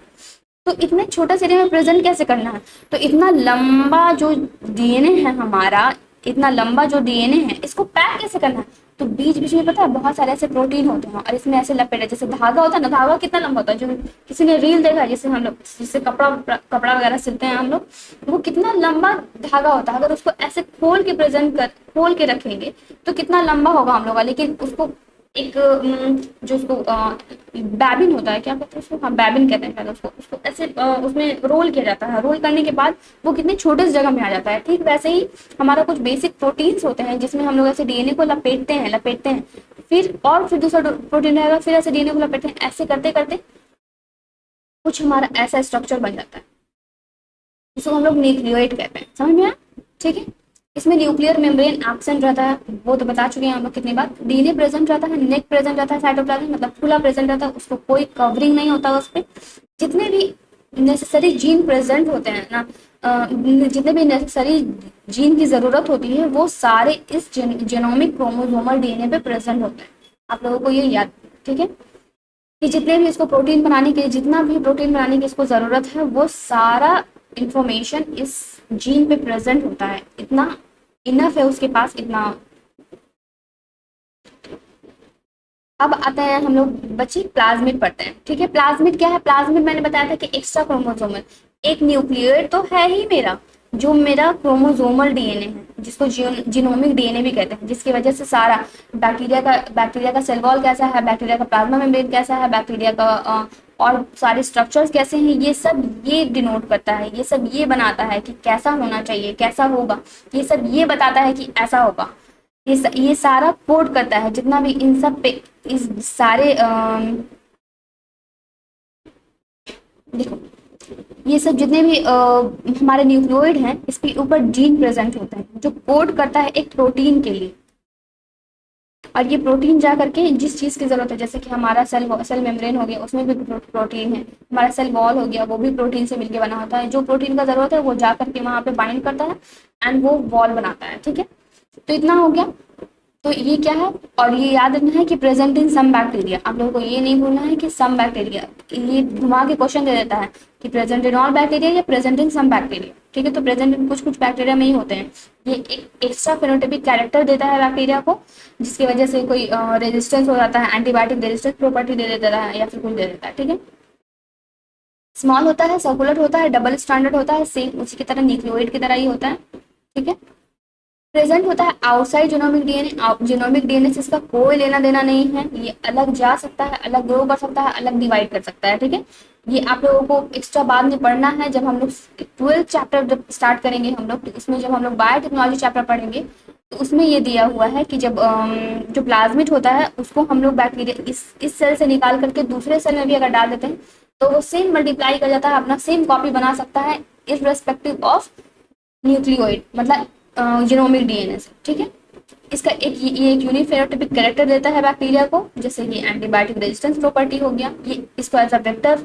तो इतने छोटे से एरिया में प्रेजेंट कैसे करना है? तो इतना लंबा जो डीएनए है हमारा, इतना लंबा जो डीएनए है, इसको पैक कैसे करना है? तो बीच बीच में पता है बहुत सारे ऐसे प्रोटीन होते हैं, और इसमें ऐसे लपेटे, जैसे धागा होता है ना, धागा कितना लंबा होता है, जो किसी ने रील देखा है, जैसे हम लोग जिससे कपड़ा वगैरह सिलते हैं हम लोग, वो कितना लंबा धागा होता है। अगर उसको ऐसे खोल के रखेंगे तो कितना लंबा होगा हम लोग का। लेकिन उसको एक जो उसको बैबिन होता है, क्या कहते हैं उसको, हाँ बैबिन कहते हैं शायद उसको, उसको ऐसे उसमें रोल किया जाता है। रोल करने के बाद वो कितने छोटे से जगह में आ जाता है। ठीक वैसे ही हमारा कुछ बेसिक प्रोटीन्स होते हैं, जिसमें हम लोग ऐसे डीएनए को लपेटते हैं, फिर दूसरा प्रोटीन रहेगा, फिर ऐसे डीएनए को लपेटते हैं, ऐसे करते करते कुछ हमारा ऐसा स्ट्रक्चर बन जाता है, जिसको हम लोग न्यूक्लियोइड कहते हैं। समझ में आया? ठीक है। इसमें न्यूक्लियर मेम्ब्रेन एब्सेंट रहता है, वो तो बता चुके हैं हम लोग कितनी बार। डीएनए प्रेजेंट रहता है, नेक प्रेजेंट रहता है, साइटोप्लाज्म मतलब खुला प्रेजेंट रहता है, उसको कोई कवरिंग नहीं होता उस पर। जितने भी नेसेसरी जीन प्रेजेंट होते हैं ना, जितने भी नेसेसरी जीन की जरूरत होती है, वो सारे इस जेनोमिक क्रोमोसोमल डीएनए पे प्रेजेंट होते हैं। आप लोगों को ये याद, ठीक है, कि जितने भी इसको प्रोटीन बनाने के लिए, जितना भी प्रोटीन बनाने की इसको जरूरत है, वो सारा इंफॉर्मेशन इस जीन पे प्रेजेंट होता है। इतना इनफ है उसके पास, इतना। अब आते हैं हम लोग बच्चे प्लाज्मिड पढ़ते हैं, ठीक है। प्लाज्मिड क्या है? प्लाज्मिड मैंने बताया था कि एक्स्ट्रा क्रोमोसोमल एक न्यूक्लियोइड तो है ही मेरा, जो मेरा क्रोमोसोमल डीएनए है, जिसको जीनोमिक डीएनए भी कहते हैं, जिसकी वजह से सारा बैक्टीरिया का सेल वॉल कैसा है, बैक्टीरिया का प्लाज्मा मेम्ब्रेन कैसा है, बैक्टीरिया का और सारे स्ट्रक्चर्स कैसे हैं, ये सब ये डिनोट करता है, ये सब ये बनाता है कि कैसा होना चाहिए, कैसा होगा, ये सब ये बताता है कि ऐसा होगा। ये सारा कोड करता है, जितना भी इन सब पे इस सारे देखो, ये सब जितने भी हमारे न्यूक्लियोइड हैं, इसके ऊपर जीन प्रेजेंट होता है, जो कोड करता है एक प्रोटीन के लिए। और ये प्रोटीन जा करके जिस चीज की जरूरत है, जैसे कि हमारा सेल मेम्ब्रेन हो गया, उसमें भी प्रोटीन है। हमारा सेल वॉल हो गया, वो भी प्रोटीन से मिलकर बना होता है। जो प्रोटीन का जरूरत है वो जा करके वहां पे बाइंड करता है एंड वो वॉल बनाता है, ठीक है। तो इतना हो गया। तो ये क्या है, और ये याद रखना है कि प्रेजेंट इन सम बैक्टीरिया। आप लोगों को ये नहीं भूलना है कि सम बैक्टीरिया, ये घुमा के क्वेश्चन दे देता है कि प्रेजेंट इन ऑल बैक्टीरिया या प्रेजेंट इन सम बैक्टीरिया, ठीक है। तो प्रेजेंट इन कुछ कुछ बैक्टीरिया में ही होते हैं। ये एक एक्स्ट्रा फेनोटाइपिक कैरेक्टर देता है बैक्टीरिया को, जिसकी वजह से कोई रेजिस्टेंस हो जाता है, एंटीबायोटिक रेजिस्टेंस प्रॉपर्टी दे देता है, या फिर कुछ दे देता है, ठीक है। स्मॉल होता है, सर्कुलर होता है, डबल स्टैंडर्ड होता है, सेम उसी की तरह न्यूक्लियोइड की तरह ही होता है, ठीक है। प्रेजेंट होता है outside genomic DNA. Genomic DNA से इसका कोई लेना देना नहीं है, ये अलग जा सकता है, अलग ग्रो कर सकता है, अलग डिवाइड कर सकता है, ठीक है। ये आप लोगों को एक्स्ट्रा बाद में पढ़ना है, जब हम लोग 12th चैप्टर जब स्टार्ट करेंगे हम लोग, तो इसमें जब हम लोग बायोटेक्नोलॉजी चैप्टर पढ़ेंगे, तो उसमें ये दिया हुआ है कि जब जो प्लाज्मिड होता है उसको हम लोग बैक्टीरिया इस सेल से निकाल करके दूसरे सेल में भी अगर डाल देते हैं, तो वो सेम मल्टीप्लाई कर जाता है, अपना सेम कॉपी बना सकता है, इररेस्पेक्टिव ऑफ न्यूक्लियोइड, मतलब जीनोमिक डीएनए से, ठीक है। इसका ये एक यूनिक फेनोटाइपिक कैरेक्टर देता है बैक्टीरिया को, जैसे ये एंटीबायोटिक रेजिस्टेंस प्रॉपर्टी हो गया। ये इसको एज अ वेक्टर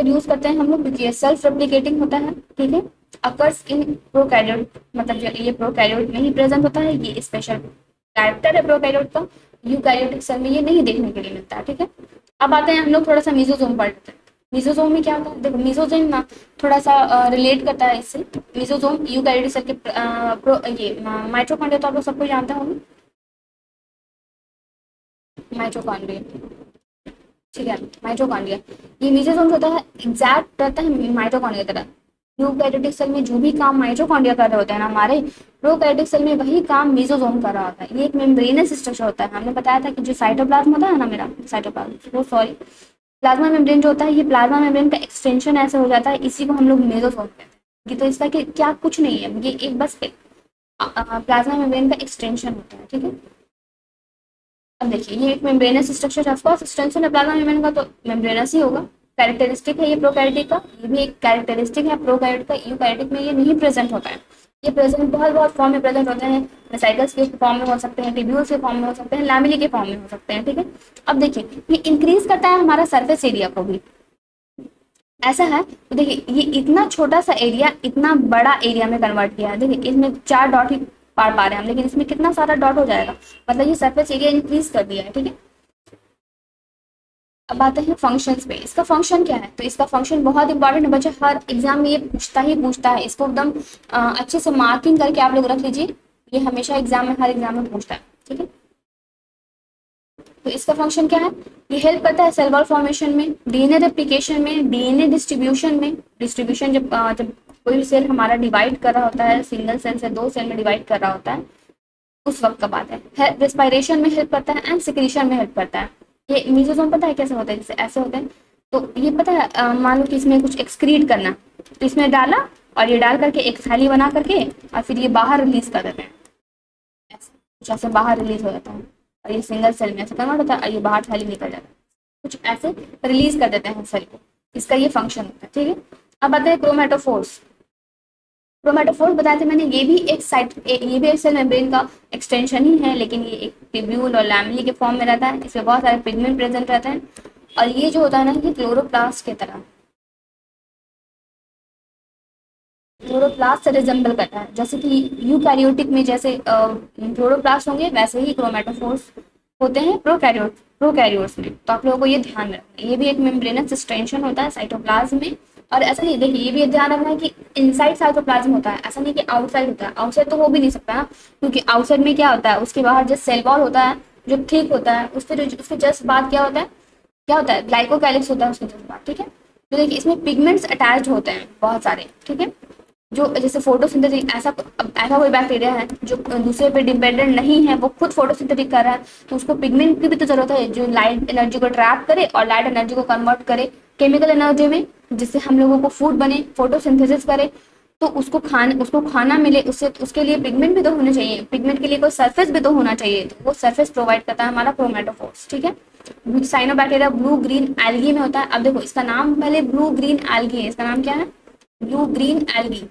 यूज करते हैं हम लोग, क्योंकि ये सेल्फ रेप्लिकेटिंग होता है, ठीक है। अकर्स इन प्रोकैरियोट, मतलब जो ये प्रोकैरियोट में ही प्रेजेंट होता है, ये स्पेशल कैरेक्टर है प्रोकैरियोट का। यूकैरियोटिक सेल में ये नहीं देखने के लिए मिलता है, ठीक है। अब आते हैं हम लोग थोड़ा सा मीजोजोम पढ़ते हैं। मीजोजोम में क्या होता है, देखो मीजोजोम ना थोड़ा सा रिलेट करता है इससे। मीजोजोम यूकैरियोटिक सेल के ये माइटोकॉन्ड्रिया तो आप लोग सबको जानते होंगे, माइटोकॉन्ड्रिया, ठीक है, माइटोकॉन्ड्रिया। ये मीजोजोम होता है एग्जैक्ट रहता है माइटोकॉन्ड्रिया की तरह। यूकैरियोटिक सेल में जो भी काम माइटोकॉन्ड्रिया कर रहे होते हैं ना हमारे, प्रोकैरियोटिक सेल में वही काम मीजोजोम कर रहा होता है। ये एक मेम्ब्रेनस स्ट्रक्चर होता है। हमने बताया था कि जो साइटोप्लाज्म होता है ना, मेरा साइटोप्लाज्म, वो सॉरी, प्लाज्मा मेम्ब्रेन जो होता है, ये प्लाज्मा मेम्ब्रेन का एक्सटेंशन ऐसे हो जाता है, इसी को हम लोग मेसोसोम कहते हैं। ये तो इसका क्या कुछ नहीं है, ये एक बस प्लाज्मा मेम्ब्रेन का एक्सटेंशन होता है, ठीक है। अब देखिए ये एक मेम्ब्रेनस स्ट्रक्चर है, ऑफकोर्स एक्सटेंशन है प्लाज्मा मेम्ब्रेन का, तो मेम्ब्रेनस ही होगा। कैरेक्टरिस्टिक है ये प्रोकैरियोटिक का, ये भी एक कैरेक्टरिस्टिक है प्रोकैरियोटिक का। यूकैरियोटिक में ये नहीं प्रेजेंट होता है। ये प्रेजेंट बहुत बहुत फॉर्म में प्रेजेंट होते हैं। वेसिकल्स के फॉर्म में हो सकते हैं, टिब्यूल्स के फॉर्म में हो सकते हैं, लैमेली के फॉर्म में हो सकते हैं, ठीक है। अब देखिए ये इंक्रीज करता है हमारा सरफेस एरिया को भी। ऐसा है तो देखिए ये इतना छोटा सा एरिया इतना बड़ा एरिया में कन्वर्ट किया है। देखिए इसमें 4 डॉट ही पार पा रहे हैं हम, लेकिन इसमें कितना सारा डॉट हो जाएगा, मतलब ये सरफेस एरिया इंक्रीज कर दिया है, ठीक है। अब आते हैं फंक्शंस पे। इसका फंक्शन क्या है, तो इसका फंक्शन बहुत इंपॉर्टेंट है बच्चे, हर एग्जाम में ये पूछता है। इसको एकदम अच्छे से मार्किंग करके आप लोग रख लीजिए, ये हमेशा एग्जाम में, हर एग्जाम में पूछता है, ठीक है। तो इसका फंक्शन क्या है, ये हेल्प करता है सेल वॉल फॉर्मेशन में, डीएनए रेप्लिकेशन में, डीएनए डिस्ट्रीब्यूशन में। डिस्ट्रीब्यूशन जब कोई सेल हमारा डिवाइड कर रहा होता है, सिंगल सेल से 2 सेल में डिवाइड कर रहा होता है, उस वक्त का बात है। रेस्पायरेशन में हेल्प करता है एंड सिक्रीशन में हेल्प करता है। ये मीजोसोम पता है कैसे होता है, जैसे ऐसे होते हैं। तो ये पता है मान लो कि इसमें कुछ एक्सक्रीट करना, तो इसमें डाला और ये डाल करके एक थैली बना करके और फिर ये बाहर रिलीज कर देते हैं, ऐसे कुछ ऐसे बाहर रिलीज हो जाता है। और ये सिंगल सेल में ऐसे कन्वर्ट होता है और ये बाहर थैली निकल जाता है, कुछ ऐसे रिलीज कर देते हैं सेल को। इसका ये फंक्शन होता है, ठीक है। अब आते हैं क्रोमेटोफोर्स। क्रोमेटोफोर्स बताया था मैंने, ये भी एक ये भी एक सेल मेम्ब्रेन का एक्सटेंशन ही है, लेकिन ये एक ट्यूब्यूल और लैमेली के फॉर्म में रहता है। इसमें बहुत सारे पिगमेंट प्रेजेंट रहते हैं और ये जो होता है ना, ये क्लोरोप्लास्ट की तरह, क्लोरोप्लास्ट से रिजेंबल करता है। जैसे कि यूकैरियोटिक में जैसे क्लोरोप्लास्ट होंगे, वैसे ही क्रोमेटोफोर्स होते हैं प्रोकैरियोट्स में। तो आप लोगों को ये ध्यान रखना है, ये भी एक मेम्ब्रेनस एक्सटेंशन होता है साइटोप्लाज्म में। और ऐसा नहीं, देखिए ये भी ध्यान रखना है कि इनसाइड साइटोप्लाज्म होता है, ऐसा नहीं कि आउटसाइड होता है। आउटसाइड तो हो भी नहीं सकता ना, क्योंकि आउटसाइड में क्या होता है, उसके बाहर जो सेल वॉल होता है जो थिक होता है, उसके जस्ट बाद क्या होता है ग्लाइकोकैलिक्स होता है उसके जस्ट बाद, ठीक है। तो देखिए इसमें पिगमेंट्स अटैच होते हैं बहुत सारे, ठीक है। जो जैसे फोटोसिंथेटिक, ऐसा कोई बैक्टीरिया है जो दूसरे पे डिपेंडेंट नहीं है, वो खुद फोटोसिंथेटिक कर रहा है, तो उसको पिगमेंट की भी तो जरूरत है जो लाइट एनर्जी को ट्रैप करे और लाइट एनर्जी को कन्वर्ट करे केमिकल एनर्जी में, जिससे हम लोगों को फूड बने, फोटोसिंथेसिस करे। तो उसको खाना मिले, उससे उसके लिए पिगमेंट भी तो होने चाहिए, पिगमेंट के लिए कोई सरफेस भी तो होना चाहिए, तो वो सरफेस प्रोवाइड करता है हमारा क्रोमेटोफोर्स, ठीक है। साइनोबैक्टीरिया ब्लू ग्रीन एल्गी में होता है। अब देखो इसका नाम पहले ब्लू ग्रीन एल्गी है, इसका नाम क्या है, blue green algae,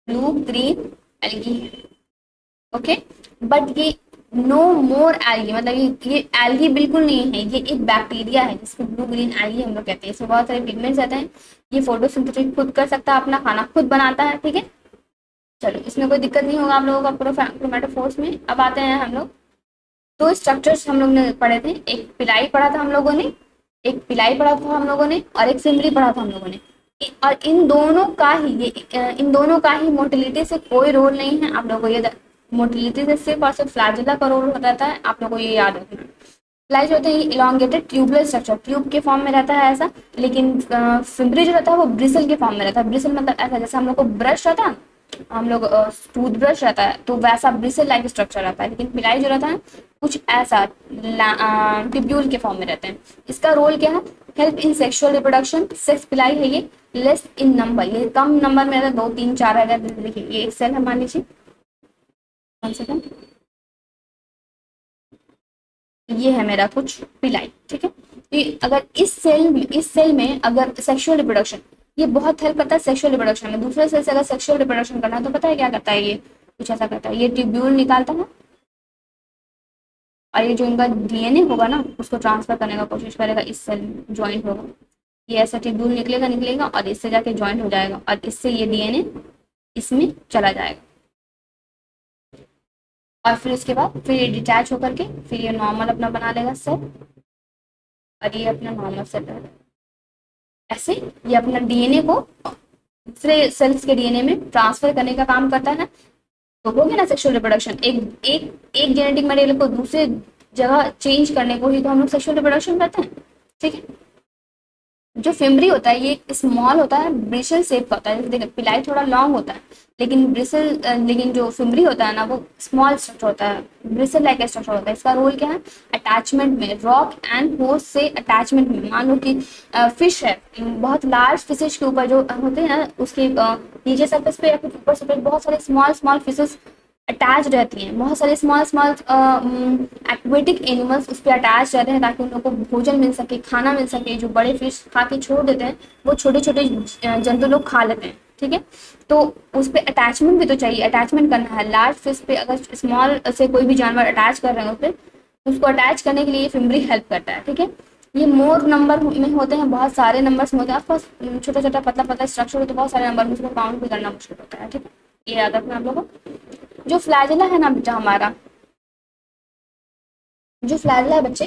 blue green algae, okay. But ये नो मोर एल्गी, मतलब ये एल्गी बिल्कुल नहीं है, ये एक बैक्टीरिया है जिसको ब्लू ग्रीन एल्गी हम लोग कहते हैं। इसमें बहुत सारे पिगमेंट्स रहते हैं, ये फोटोसिंथेसिस खुद कर सकता है, अपना खाना खुद बनाता है, ठीक है। चलो इसमें कोई दिक्कत नहीं होगा आप लोगों का क्रोमेटोफोर्स में। अब आते हैं हम लोग, दो स्ट्रक्चर्स हम लोग ने पढ़े थे, एक पिलाई पढ़ा था हम लोगों ने, एक पिलाई पढ़ा था हम लोगों ने, और एक सिमरी पढ़ा था हम लोगों ने। और इन दोनों का ही मोटिलिटी से कोई रोल नहीं है। आप लोगों को ये मोटिलिटी से सिर्फ और सिर्फ फ्लैजिला का रोल रहता है, आप लोगों को ये याद रखना है। फ्लैज होते हैं इलोंगेटेड ट्यूबुलर स्ट्रक्चर, ट्यूब के फॉर्म में रहता है ऐसा, लेकिन फिब्री जो रहता है वो ब्रिसल के फॉर्म में रहता है। ब्रिसल मतलब ऐसा जैसे हम लोग को ब्रश रहता है, हम लोग टूथ ब्रश रहता है, तो वैसा ब्रिसल लाइक स्ट्रक्चर रहता है। लेकिन पिलाई जो रहता है कुछ ऐसा ट्यूब्यूल के फॉर्म में रहते हैं। इसका रोल क्या है, help in sexual reproduction. Sex पिलाई है ये, लेस इन नंबर, ये कम नंबर में रहता है, 2 3 4 है। देखिए ये एक सेल है, मान लीजिए, वन सेकंड, ये है मेरा कुछ पिलाई, ठीक है। तो अगर इस सेल में अगर सेक्सुअल रिप्रोडक्शन, ये बहुत हेल्प करता है सेक्सुअल रिप्रोडक्शन में। दूसरे सेल से अगर सेक्सुअल रिप्रोडक्शन करना है तो पता है क्या करता है, ये कुछ ऐसा करता है, ये ट्यूब्यूल निकालता है और ये जो इनका डीएनए होगा ना उसको ट्रांसफर करने का कोशिश करेगा, इस सेल में ज्वाइंट होगा, ये ऐसा ट्यूब्यूल निकलेगा और इससे जाके ज्वाइंट हो जाएगा और इससे ये डीएनए इसमें चला जाएगा। और फिर उसके बाद फिर ये डिटैच होकर के फिर ये नॉर्मल अपना बना लेगा सेल, और ये अपना नॉर्मल सेल रहेगा। ऐसे ये अपना डीएनए को दूसरे सेल्स के डीएनए में ट्रांसफर करने का काम करता है। तो हो गया ना सेक्सुअल रिप्रोडक्शन, एक एक एक जेनेटिक मटेरियल को दूसरे जगह चेंज करने को ही तो हम लोग सेक्सुअल रिप्रोडक्शन करते हैं, ठीक है। जो फिमरी होता है ये स्मॉल होता है, ब्रिसल शेप का होता है, देखिए पिलाई थोड़ा लॉन्ग होता है, लेकिन ब्रिसल लेकिन जो फिमरी होता है ना वो स्मॉल स्ट्रक्चर होता है, ब्रिसल लाइक स्ट्रक्चर होता है। इसका रोल क्या है, अटैचमेंट में, रॉक एंड होस्ट से अटैचमेंट में। मान लो कि फिश है, बहुत लार्ज फिशेज के ऊपर जो होते हैं ना उसके नीचे सरफेस पे या फिर ऊपर सरफेस बहुत सारे स्मॉल स्मॉल फिशेज अटैच रहती हैं, बहुत सारे स्मॉल स्मॉल एक्वेटिक एनिमल्स उस पर अटैच रहते हैं ताकि उन लोगों को भोजन मिल सके, खाना मिल सके। जो बड़े फिश खा के छोड़ देते हैं वो छोटे छोटे जंतु लोग खा लेते हैं, ठीक है। तो उस पर अटैचमेंट भी तो चाहिए, अटैचमेंट करना है। लार्ज फिश पे अगर स्मॉल से कोई भी जानवर अटैच कर रहे हैं उस पर, उसको अटैच करने के लिए फिमरी हेल्प करता है, ठीक है। ये मोर नंबर में होते हैं, बहुत सारे नंबर्स में होते हैं। आपका छोटा छोटा पतला पतला स्ट्रक्चर हो तो बहुत सारे नंबर में उसको काउंट भी करना मुश्किल होता है, ठीक है। ये याद रखना आप लोगों को। जो फ्लैजिला है ना बेटा हमारा, जो फ्लैजिला है बच्चे,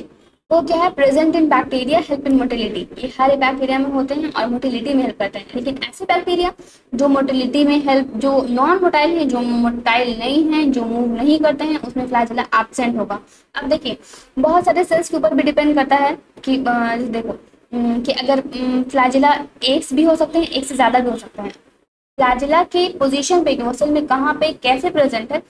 वो क्या है, present in bacteria, help in motility. ये हर बैक्टीरिया में होते हैं और मोटिलिटी में हेल्प करते हैं। लेकिन ऐसे बैक्टीरिया जो मोटिलिटी में हेल्प, जो नॉन मोटाइल है, जो मोटाइल नहीं है, जो मूव नहीं करते हैं, उसमें फ्लैजिला एब्सेंट होगा। अब देखिए बहुत सारे सेल्स के ऊपर भी डिपेंड करता है कि देखो कि अगर फ्लैजिला एक भी हो सकते हैं, एक से ज्यादा भी हो सकते हैं। फ्लैजिला के पोजीशन पे, वो सेल में कहाँ पे कैसे प्रेजेंट है,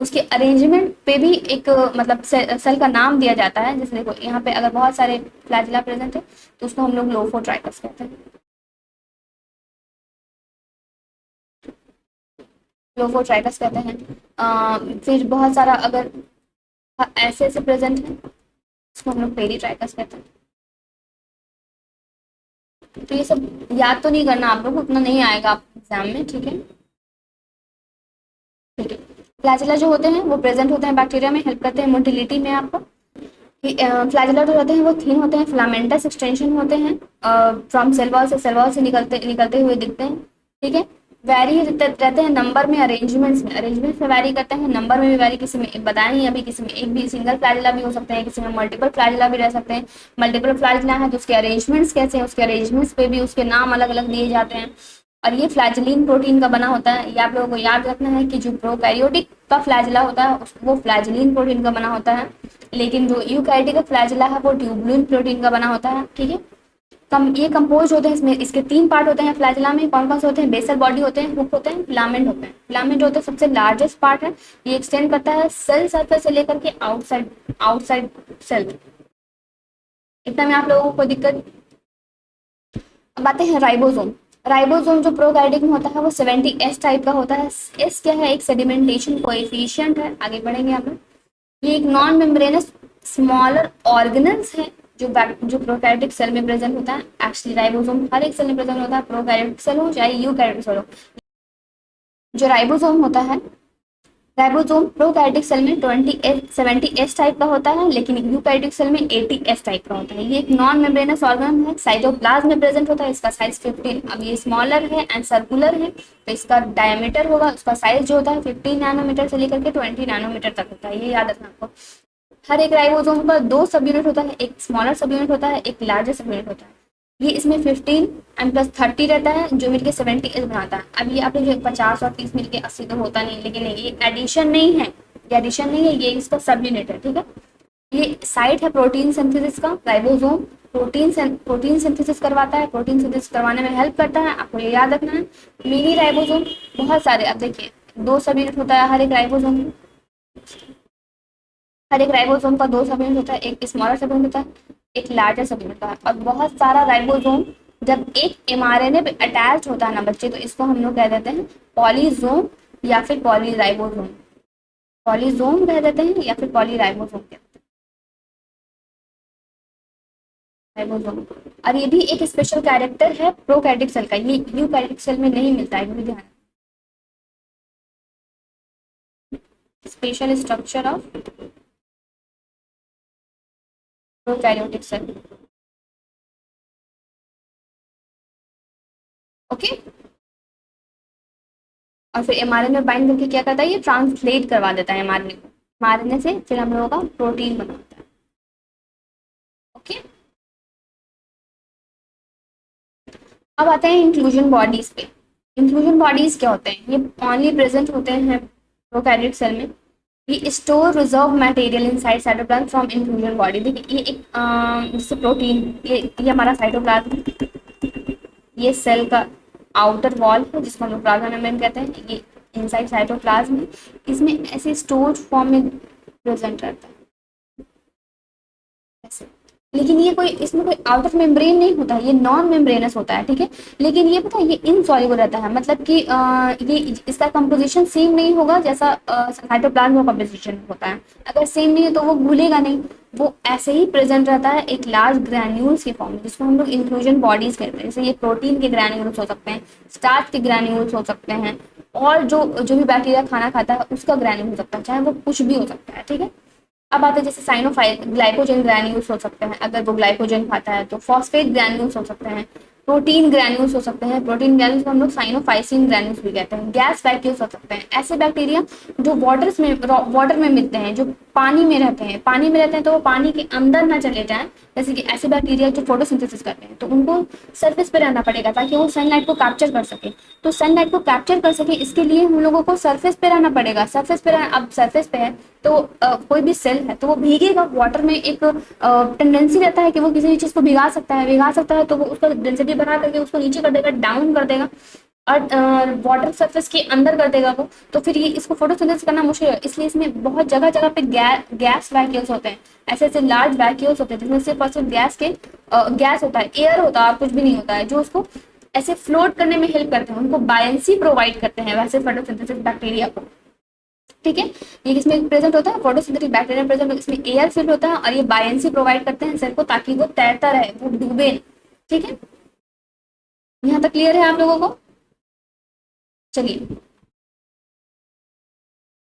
उसके अरेंजमेंट पे भी एक मतलब सेल का नाम दिया जाता है। जैसे देखो यहाँ पे अगर बहुत सारे फ्लैजिला प्रेजेंट है तो उसको हम लोग लोफोट्राइकस कहते हैं, लोफोट्राइकस कहते हैं। फिर बहुत सारा अगर ऐसे ऐसे प्रेजेंट है उसको हम लोग पेरीट्राइकस कहते हैं। तो ये सब याद तो नहीं करना आप लोग, उतना नहीं आएगा एग्जाम में, ठीक है। ठीक है, फ्लैजिला जो होते हैं वो प्रेजेंट होते हैं बैक्टीरिया में, हेल्प करते हैं मोटिलिटी में आपको। फ्लैजिला जो रहते हैं वो थिन होते हैं, फिलामेंटस एक्सटेंशन होते हैं, फ्रॉम सेल वॉल से निकलते निकलते हुए दिखते हैं, ठीक है। वैरी रहते हैं नंबर में, अरेंजमेंट में वैरी करते हैं, नंबर में भी वैरी। किसी में बताया नहीं अभी, किसी में एक भी सिंगल फ्लैजिला भी हो सकते हैं, किसी में मल्टीपल फ्लैजिला भी रह सकते हैं। मल्टीपल फ्लैजिला है तो उसके अरेंजमेंट्स कैसे हैं, उसके अरेंजमेंट्स पे भी उसके नाम अलग अलग दिए जाते हैं। और ये फ्लैजिलिन प्रोटीन का बना होता है। ये आप लोगों को याद रखना है कि जो प्रोकैरियोटिक का फ्लैजिला होता है वो फ्लैजिलिन प्रोटीन का बना होता है, लेकिन जो यूकैरियोटिक का फ्लैजिला है वो ट्यूबुलिन प्रोटीन का बना होता है, ठीक है। ये कंपोज होते हैं, इसमें इसके 3 पार्ट होते हैं फ्लैजिला में। कौन कौन से होते हैं, बेसल बॉडी होते हैं, हुक होते हैं, फिलामेंट होते हैं। फिलामेंट होते हैं सबसे लार्जेस्ट पार्ट है, ये एक्सटेंड करता है सेल सरफेस से लेकर के आउटसाइड आउटसाइड सेल। इतना में आप लोगों को दिक्कत। अब आते हैं राइबोसोम। राइबोसोम जो प्रोकैरियोटिक में होता है वो 70S टाइप का होता है। एस क्या है, एक सेडिमेंटेशन कोएफिशिएंट है। आगे बढ़ेंगे आप लोग। ये एक नॉन मेम्ब्रेनस स्मॉलर ऑर्गेनल्स है जो प्रोकैरियोटिक सेल में प्रेजेंट होता है। एक्चुअली राइबोसोम हर एक सेल में प्रेजेंट होता है, प्रोकैरियोटिक सेल हो चाहे यूकैरियोटिक सेल हो। जो राइबोसोम होता है, राइबोसोम प्रोकैरियोटिक सेल में 70S टाइप का होता है, लेकिन यूकैरियोटिक सेल में 80S टाइप का होता है। ये एक नॉन मेम्ब्रेनस ऑर्गन है, साइटोप्लाज्म में प्रेजेंट होता है। इसका साइज 15, अब ये स्मॉलर है एंड सर्कुलर है तो इसका डायमीटर होगा, उसका साइज जो होता है 15 नैनोमीटर से लेकर के 20 नैनोमीटर तक होता है। ये याद रखना आपको। हर एक राइबोसोम का 2 सब यूनिट होता है, एक स्मॉलर सब यूनिट होता है, एक लार्जर सब यूनिट होता है। ये इसमें 15 एंड प्लस 30 रहता है जो मिलके 70S बनाता है। अब ये आप लोग जो 50 और 30 मिलके 80 तो होता नहीं, लेकिन ये एडिशन नहीं है, ये एडिशन नहीं है, ये इसका सब यूनिट है, ठीक है। ये साइट है प्रोटीन सिंथेसिस का। राइबोसोम प्रोटीन सिंथेसिस करवाता है, प्रोटीन सिंथेसिस करवाने में हेल्प करता है, आपको ये याद रखना है। मिनी राइबोसोम बहुत सारे, अब देखिए 2 सब यूनिट होता है हर एक राइबोसोम में। हर एक राइबोसोम का 2 सब यूनिट होता है, एक स्मॉलर सब यूनिट होता है, एक लार्जर सब यूनिट होता है। और बहुत सारा राइबोसोम जब एक mRNA पे अटैच होता है ना बच्चे, तो इसको हम लोग कह देते हैं पॉलीजोम या फिर पॉलीराइबोसोम। पॉलीजोम कह देते हैं या फिर पॉलीराइबोसोम कहते हैं, राइबोसोम। और ये भी एक स्पेशल कैरेक्टर है प्रोकैरियोटिक सेल का, ये यूकैरियोटिक सेल में नहीं मिलता है, ये भी ध्यान। Special structure of prokaryotic cell, okay. और फिर mRNA में बाइंड करके क्या करता है, ये ट्रांसलेट करवा देता है mRNA को, मारने से फिर हम लोगों का प्रोटीन बनाता है। ओके, अब आते हैं इंक्लूजन बॉडीज पे। इंक्लूजन बॉडीज क्या होते हैं? ये ओनली प्रेजेंट होते हैं प्रोकैरियोटिक सेल में। ये store reserve material inside cytoplasm from inclusion body. देखिए ये एक जैसे प्रोटीन, ये हमारा साइटोप्लाज्म, ये सेल का आउटर वॉल है जिसको हम लोग प्लाज्मा मेम्ब्रेन कहते हैं। ये इनसाइड साइटोप्लाज्म है, इसमें ऐसे स्टोर फॉर्म में प्रेजेंट रहता है ऐसे। लेकिन ये कोई, इसमें कोई आउटर मेम्ब्रेन नहीं होता है, ये नॉन मेम्ब्रेनस होता है, ठीक है। लेकिन ये पता है ये इनसॉल्युबल रहता है, मतलब कि ये इसका कंपोजिशन सेम नहीं होगा जैसा साइटोप्लाज्म का कंपोजिशन होता है। अगर सेम नहीं है तो वो घुलेगा नहीं, वो ऐसे ही प्रेजेंट रहता है एक लार्ज ग्रैन्यूल्स के फॉर्म में, जिसको हम लोग इंक्लूजन बॉडीज कहते हैं। जैसे ये प्रोटीन के ग्रैन्यूल्स हो सकते हैं, स्टार्च के ग्रैन्यूल्स हो सकते हैं, और जो जो भी बैक्टीरिया खाना खाता है उसका ग्रैन्यूल हो सकता है, चाहे वो कुछ भी हो सकता है, ठीक है। अब आते हैं जैसे ग्लाइकोजन ग्रैन्यूल्स हो सकते हैं, अगर वो ग्लाइकोजन खाता है तो फॉस्फेट ग्रैन्यूल्स हो सकते हैं, प्रोटीन ग्रैन्यूल्स हो सकते हैं, प्रोटीन ग्रैन्यूल्स को हम लोग साइनोफाइसिन ग्रैन्यूल्स भी कहते हैं, गैस वैक्यूल्स हो सकते हैं। ऐसे बैक्टीरिया जो वाटर में मिलते हैं, जो पानी में रहते हैं, पानी में रहते हैं तो वो पानी के अंदर ना चले जाएं। जैसे कि ऐसे बैक्टीरिया जो फोटोसिंथेसिस करते हैं तो उनको सरफेस पे रहना पड़ेगा ताकि वो सनलाइट को कैप्चर कर सके। तो सनलाइट को कैप्चर कर सके इसके लिए हम लोगों को सरफेस पे रहना पड़ेगा। सरफेस पे अब सरफेस पे है तो कोई भी सेल है तो वो भीगेगा। वाटर में एक टेंडेंसी रहता है कि वो किसी भी चीज को भिगा सकता है तो वो उसका डेंसिटी बढ़ा करके उसको नीचे कर देगा, डाउन कर देगा, और वाटर सरफेस के अंदर कर देगा वो। तो फिर ये इसको फोटोसिंथेसिस करना मुश्किल है, इसलिए इसमें बहुत जगह जगह पे गैस वैक्यूल्स होते हैं, ऐसे ऐसे लार्ज वैक्यूल्स होते हैं जिसमें सिर्फ और सिर्फ गैस होता है, एयर होता है और कुछ भी नहीं होता है, जो उसको ऐसे फ्लोट करने में हेल्प करते हैं, उनको बायंसी प्रोवाइड करते हैं वैसे फोटोसिंथेसिस बैक्टीरिया को, ठीक है। ये किसमें प्रेजेंट होता है? फोटोसिंथेटिक बैक्टीरिया प्रेजेंट, इसमें एयर फिल होता है और ये बायंसी प्रोवाइड करते हैं सेल को ताकि वो तैरता रहे, वो डूबे, ठीक है। यहाँ तक क्लियर है आप लोगों को? चलिए,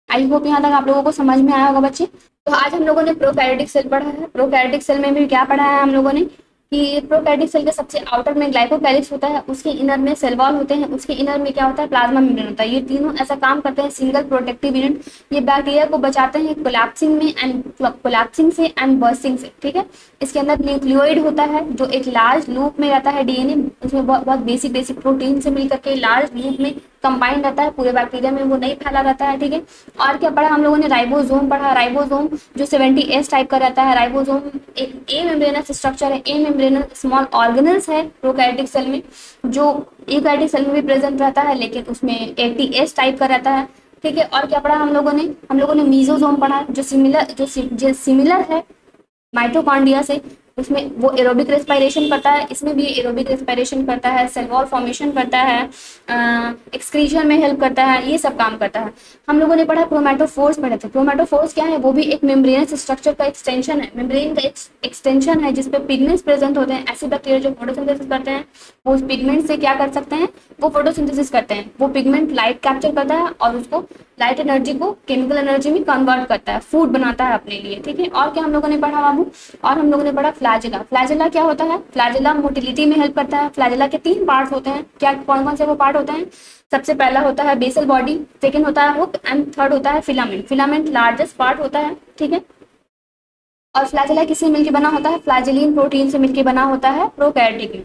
आई होप यहाँ तक आप लोगों को समझ में आया होगा बच्चे। तो आज हम लोगों ने प्रोकैरियोटिक सेल पढ़ा है। प्रोकैरियोटिक सेल में भी क्या पढ़ा है हम लोगों ने कि प्रोकैरियोटिक सेल के सबसे आउटर में ग्लाइकोकैलिक्स होता है, उसके इनर में सेल वॉल होते हैं, उसके इनर में क्या होता है? प्लाज्मा मेम्ब्रेन होता है। ये तीनों ऐसा काम करते हैं सिंगल प्रोटेक्टिव यूनिट। ये बैक्टीरिया को बचाते हैं कोलैप्सिंग में एंड कोलैप्सिंग से एंड बर्स्टिंग से, ठीक है। इसके अंदर न्यूक्लियोइड होता है जो एक लार्ज लूप में रहता है, डीएनए उसमें बहुत बेसिक बेसिक प्रोटीन से मिलकर के लार्ज लूप में कंबाइंड रहता है, पूरे बैक्टीरिया में वो नहीं फैला रहता है, ठीक है। और क्या पढ़ा हम लोगों ने? राइबोसोम पढ़ा। राइबोसोम जो 70S टाइप का रहता है। राइबोसोम एक ए मेम्ब्रेनस स्ट्रक्चर है, ए मेम्ब्रेनस स्मॉल ऑर्गेनल्स है प्रोकैरियोटिक सेल में, जो यूकैरियोटिक सेल में भी प्रेजेंट रहता है लेकिन उसमें 80S टाइप का रहता है, ठीक है। और क्या पढ़ा हम लोगों ने? हम लोगों ने मीजोसोम पढ़ा जो सिमिलर है माइटोकॉन्ड्रिया से। उसमें वो एरोबिक रेस्पिरेशन करता है, इसमें भी एरोबिक रेस्पिरेशन करता है, सेल वॉल फॉर्मेशन करता है, एक्सक्रीशन में हेल्प करता है, ये सब काम करता है। हम लोगों ने पढ़ा क्रोमैटोफोर्स पढ़े थे। क्रोमैटोफोर्स क्या है? वो भी एक मेम्ब्रेनस स्ट्रक्चर का एक्सटेंशन है, मेम्ब्रेन का एक्सटेंशन है जिसपे पिगमेंट्स प्रेजेंट होते हैं। ऐसे बैक्टीरिया जो फोटोसिंथेसिस करते हैं वो उस पिगमेंट से क्या कर सकते हैं? वो फोटोसिंथेसिस करते हैं। वो पिगमेंट लाइट कैप्चर करता है और उसको लाइट एनर्जी को केमिकल एनर्जी में कन्वर्ट करता है, फूड बनाता है अपने लिए, ठीक है। और क्या हम लोगों ने पढ़ा बाबू? और हम लोगों ने पढ़ा फ्लैजेला। फ्लैजेला क्या होता है? फ्लैजेला मोटिलिटी में हेल्प करता है। फ्लैजेला के 3 पार्ट्स होते हैं। क्या कौन कौन से वो पार्ट होते हैं? सबसे पहला होता है बेसल बॉडी, सेकेंड होता है हुक एंड थर्ड होता है फिलामेंट। फिलामेंट लार्जेस्ट पार्ट होता है, ठीक है। और फ्लैजेला किससे मिलकर बना होता है? फ्लैजेलिन प्रोटीन से मिलकर बना होता है प्रोकैरियोटिक में।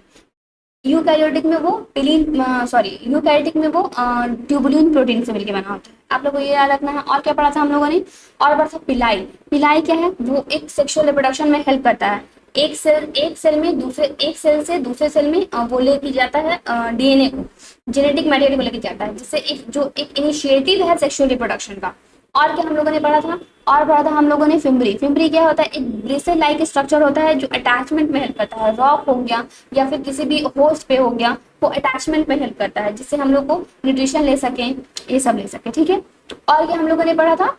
यूकैरियोटिक में वो यूकैरियोटिक में वो ट्यूबुलिन प्रोटीन से मिलकर बना होता है। आप लोगों को ये याद रखना है। और क्या पढ़ा था हम लोगों ने? और पढ़ा था पिलाई। पिलाई क्या है? वो एक सेक्सुअल रिप्रोडक्शन में हेल्प करता है। एक सेल से दूसरे सेल में वो लेके जाता है डीएनए को, जेनेटिक मटेरियल को लेके जाता है, जिससे एक इनिशिएटिव है सेक्सुअल रिप्रोडक्शन का। और क्या हम लोगों ने पढ़ा था? और पढ़ा था हम लोगों ने फिम्बरी। फिम्बरी क्या होता है? एक ब्रेसलेट लाइक स्ट्रक्चर होता है जो अटैचमेंट में हेल्प करता है। रॉक हो गया या फिर किसी भी होस्ट पे हो गया, वो अटैचमेंट में हेल्प करता है जिससे हम लोग को न्यूट्रिशन ले सकें, ये सब ले सके, ठीक है। और क्या हम लोगों ने पढ़ा था?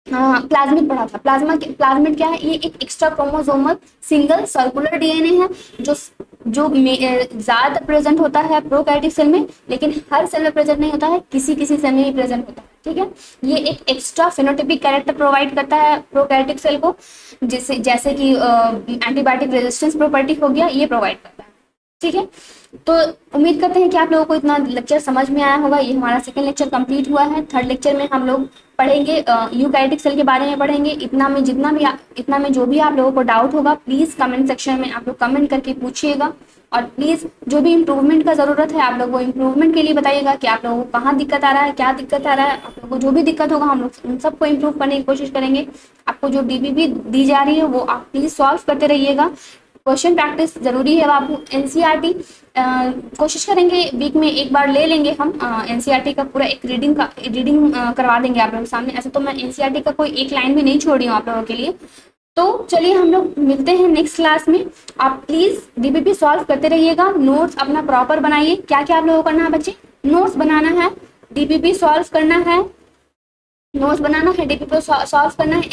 प्लाज्मिड पढ़ा था। प्लाज्मिड क्या है? ये एक extra chromosomal single circular DNA है जो जो ज्यादा प्रेजेंट होता है प्रोकैरियोटिक सेल में, लेकिन हर सेल में प्रेजेंट नहीं होता है, किसी किसी सेल में ही प्रेजेंट होता है, ठीक है। ये एक एक्स्ट्रा फेनोटाइपिक कैरेक्टर प्रोवाइड करता है प्रोकैरियोटिक सेल को, जैसे कि एंटीबायोटिक रेजिस्टेंस प्रॉपर्टी हो गया, ये प्रोवाइड करता है। ठीक है, तो उम्मीद करते हैं कि आप लोगों को इतना लेक्चर समझ में आया होगा। ये हमारा सेकंड लेक्चर कंप्लीट हुआ है। थर्ड लेक्चर में हम लोग पढ़ेंगे यूकैरियोटिक सेल के बारे में पढ़ेंगे। इतना में जो भी आप लोगों को डाउट होगा प्लीज कमेंट सेक्शन में आप लोग कमेंट करके पूछिएगा, और प्लीज जो भी इम्प्रूवमेंट का जरूरत है आप लोग वो इम्प्रूवमेंट के लिए बताइएगा कि आप लोगों को कहाँ दिक्कत आ रहा है, क्या दिक्कत आ रहा है। आप लोगों को जो भी दिक्कत होगा हम लोग उन सबको इम्प्रूव करने की कोशिश करेंगे। आपको जो डीबीबी दी जा रही है वो आप प्लीज सॉल्व करते रहिएगा। क्वेश्चन प्रैक्टिस जरूरी है बाबू। एनसीईआरटी कोशिश करेंगे वीक में एक बार ले लेंगे हम। एनसीईआरटी का पूरा एक रीडिंग करवा देंगे आप लोगों के सामने। ऐसे तो मैं एनसीईआरटी का कोई एक लाइन भी नहीं छोड़ रही हूँ आप लोगों के लिए। तो चलिए हम लोग मिलते हैं नेक्स्ट क्लास में। आप प्लीज डीबीपी सॉल्व करते रहिएगा, नोट्स अपना प्रॉपर बनाइए। क्या क्या आप लोगों को करना है बच्चे? नोट्स बनाना है, डीबीपी सॉल्व करना है, नोट्स बनाना है, डीबीपी सॉल्व करना है,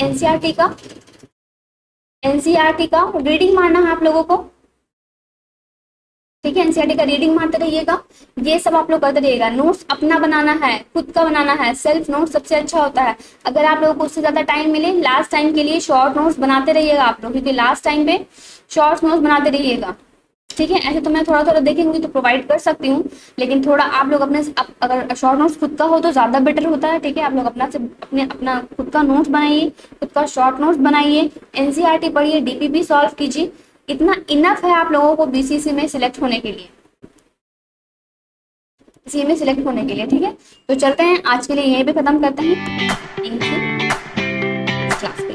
एनसीईआरटी का रीडिंग मारना है आप लोगों को। ठीक है, एनसीईआरटी का रीडिंग मारते रहिएगा। ये सब आप लोग करते रहिएगा। नोट्स अपना बनाना है, खुद का बनाना है। सेल्फ नोट सबसे अच्छा होता है। अगर आप लोगों को उससे ज्यादा टाइम मिले लास्ट टाइम के लिए शॉर्ट नोट्स बनाते रहिएगा आप लोग, क्योंकि लास्ट टाइम पे शॉर्ट नोट्स बनाते रहिएगा। ठीक है, ऐसे तो मैं थोड़ा थोड़ा देखेंगी तो प्रोवाइड कर सकती हूँ, लेकिन थोड़ा आप लोग अपने अगर शॉर्ट नोट्स खुद का हो तो ज्यादा बेटर होता है। ठीक है, आप लोग अपना खुद का नोट्स बनाइए, खुद का शॉर्ट नोट्स बनाइए, एनसीईआरटी पढ़िए, डीपीपी सॉल्व कीजिए। इतना इनफ है आप लोगों को बीसीसी में सिलेक्ट होने के लिए, इसी में सिलेक्ट होने के लिए। ठीक है, तो चलते हैं, आज के लिए यहीं पे खत्म करते हैं। Thank you.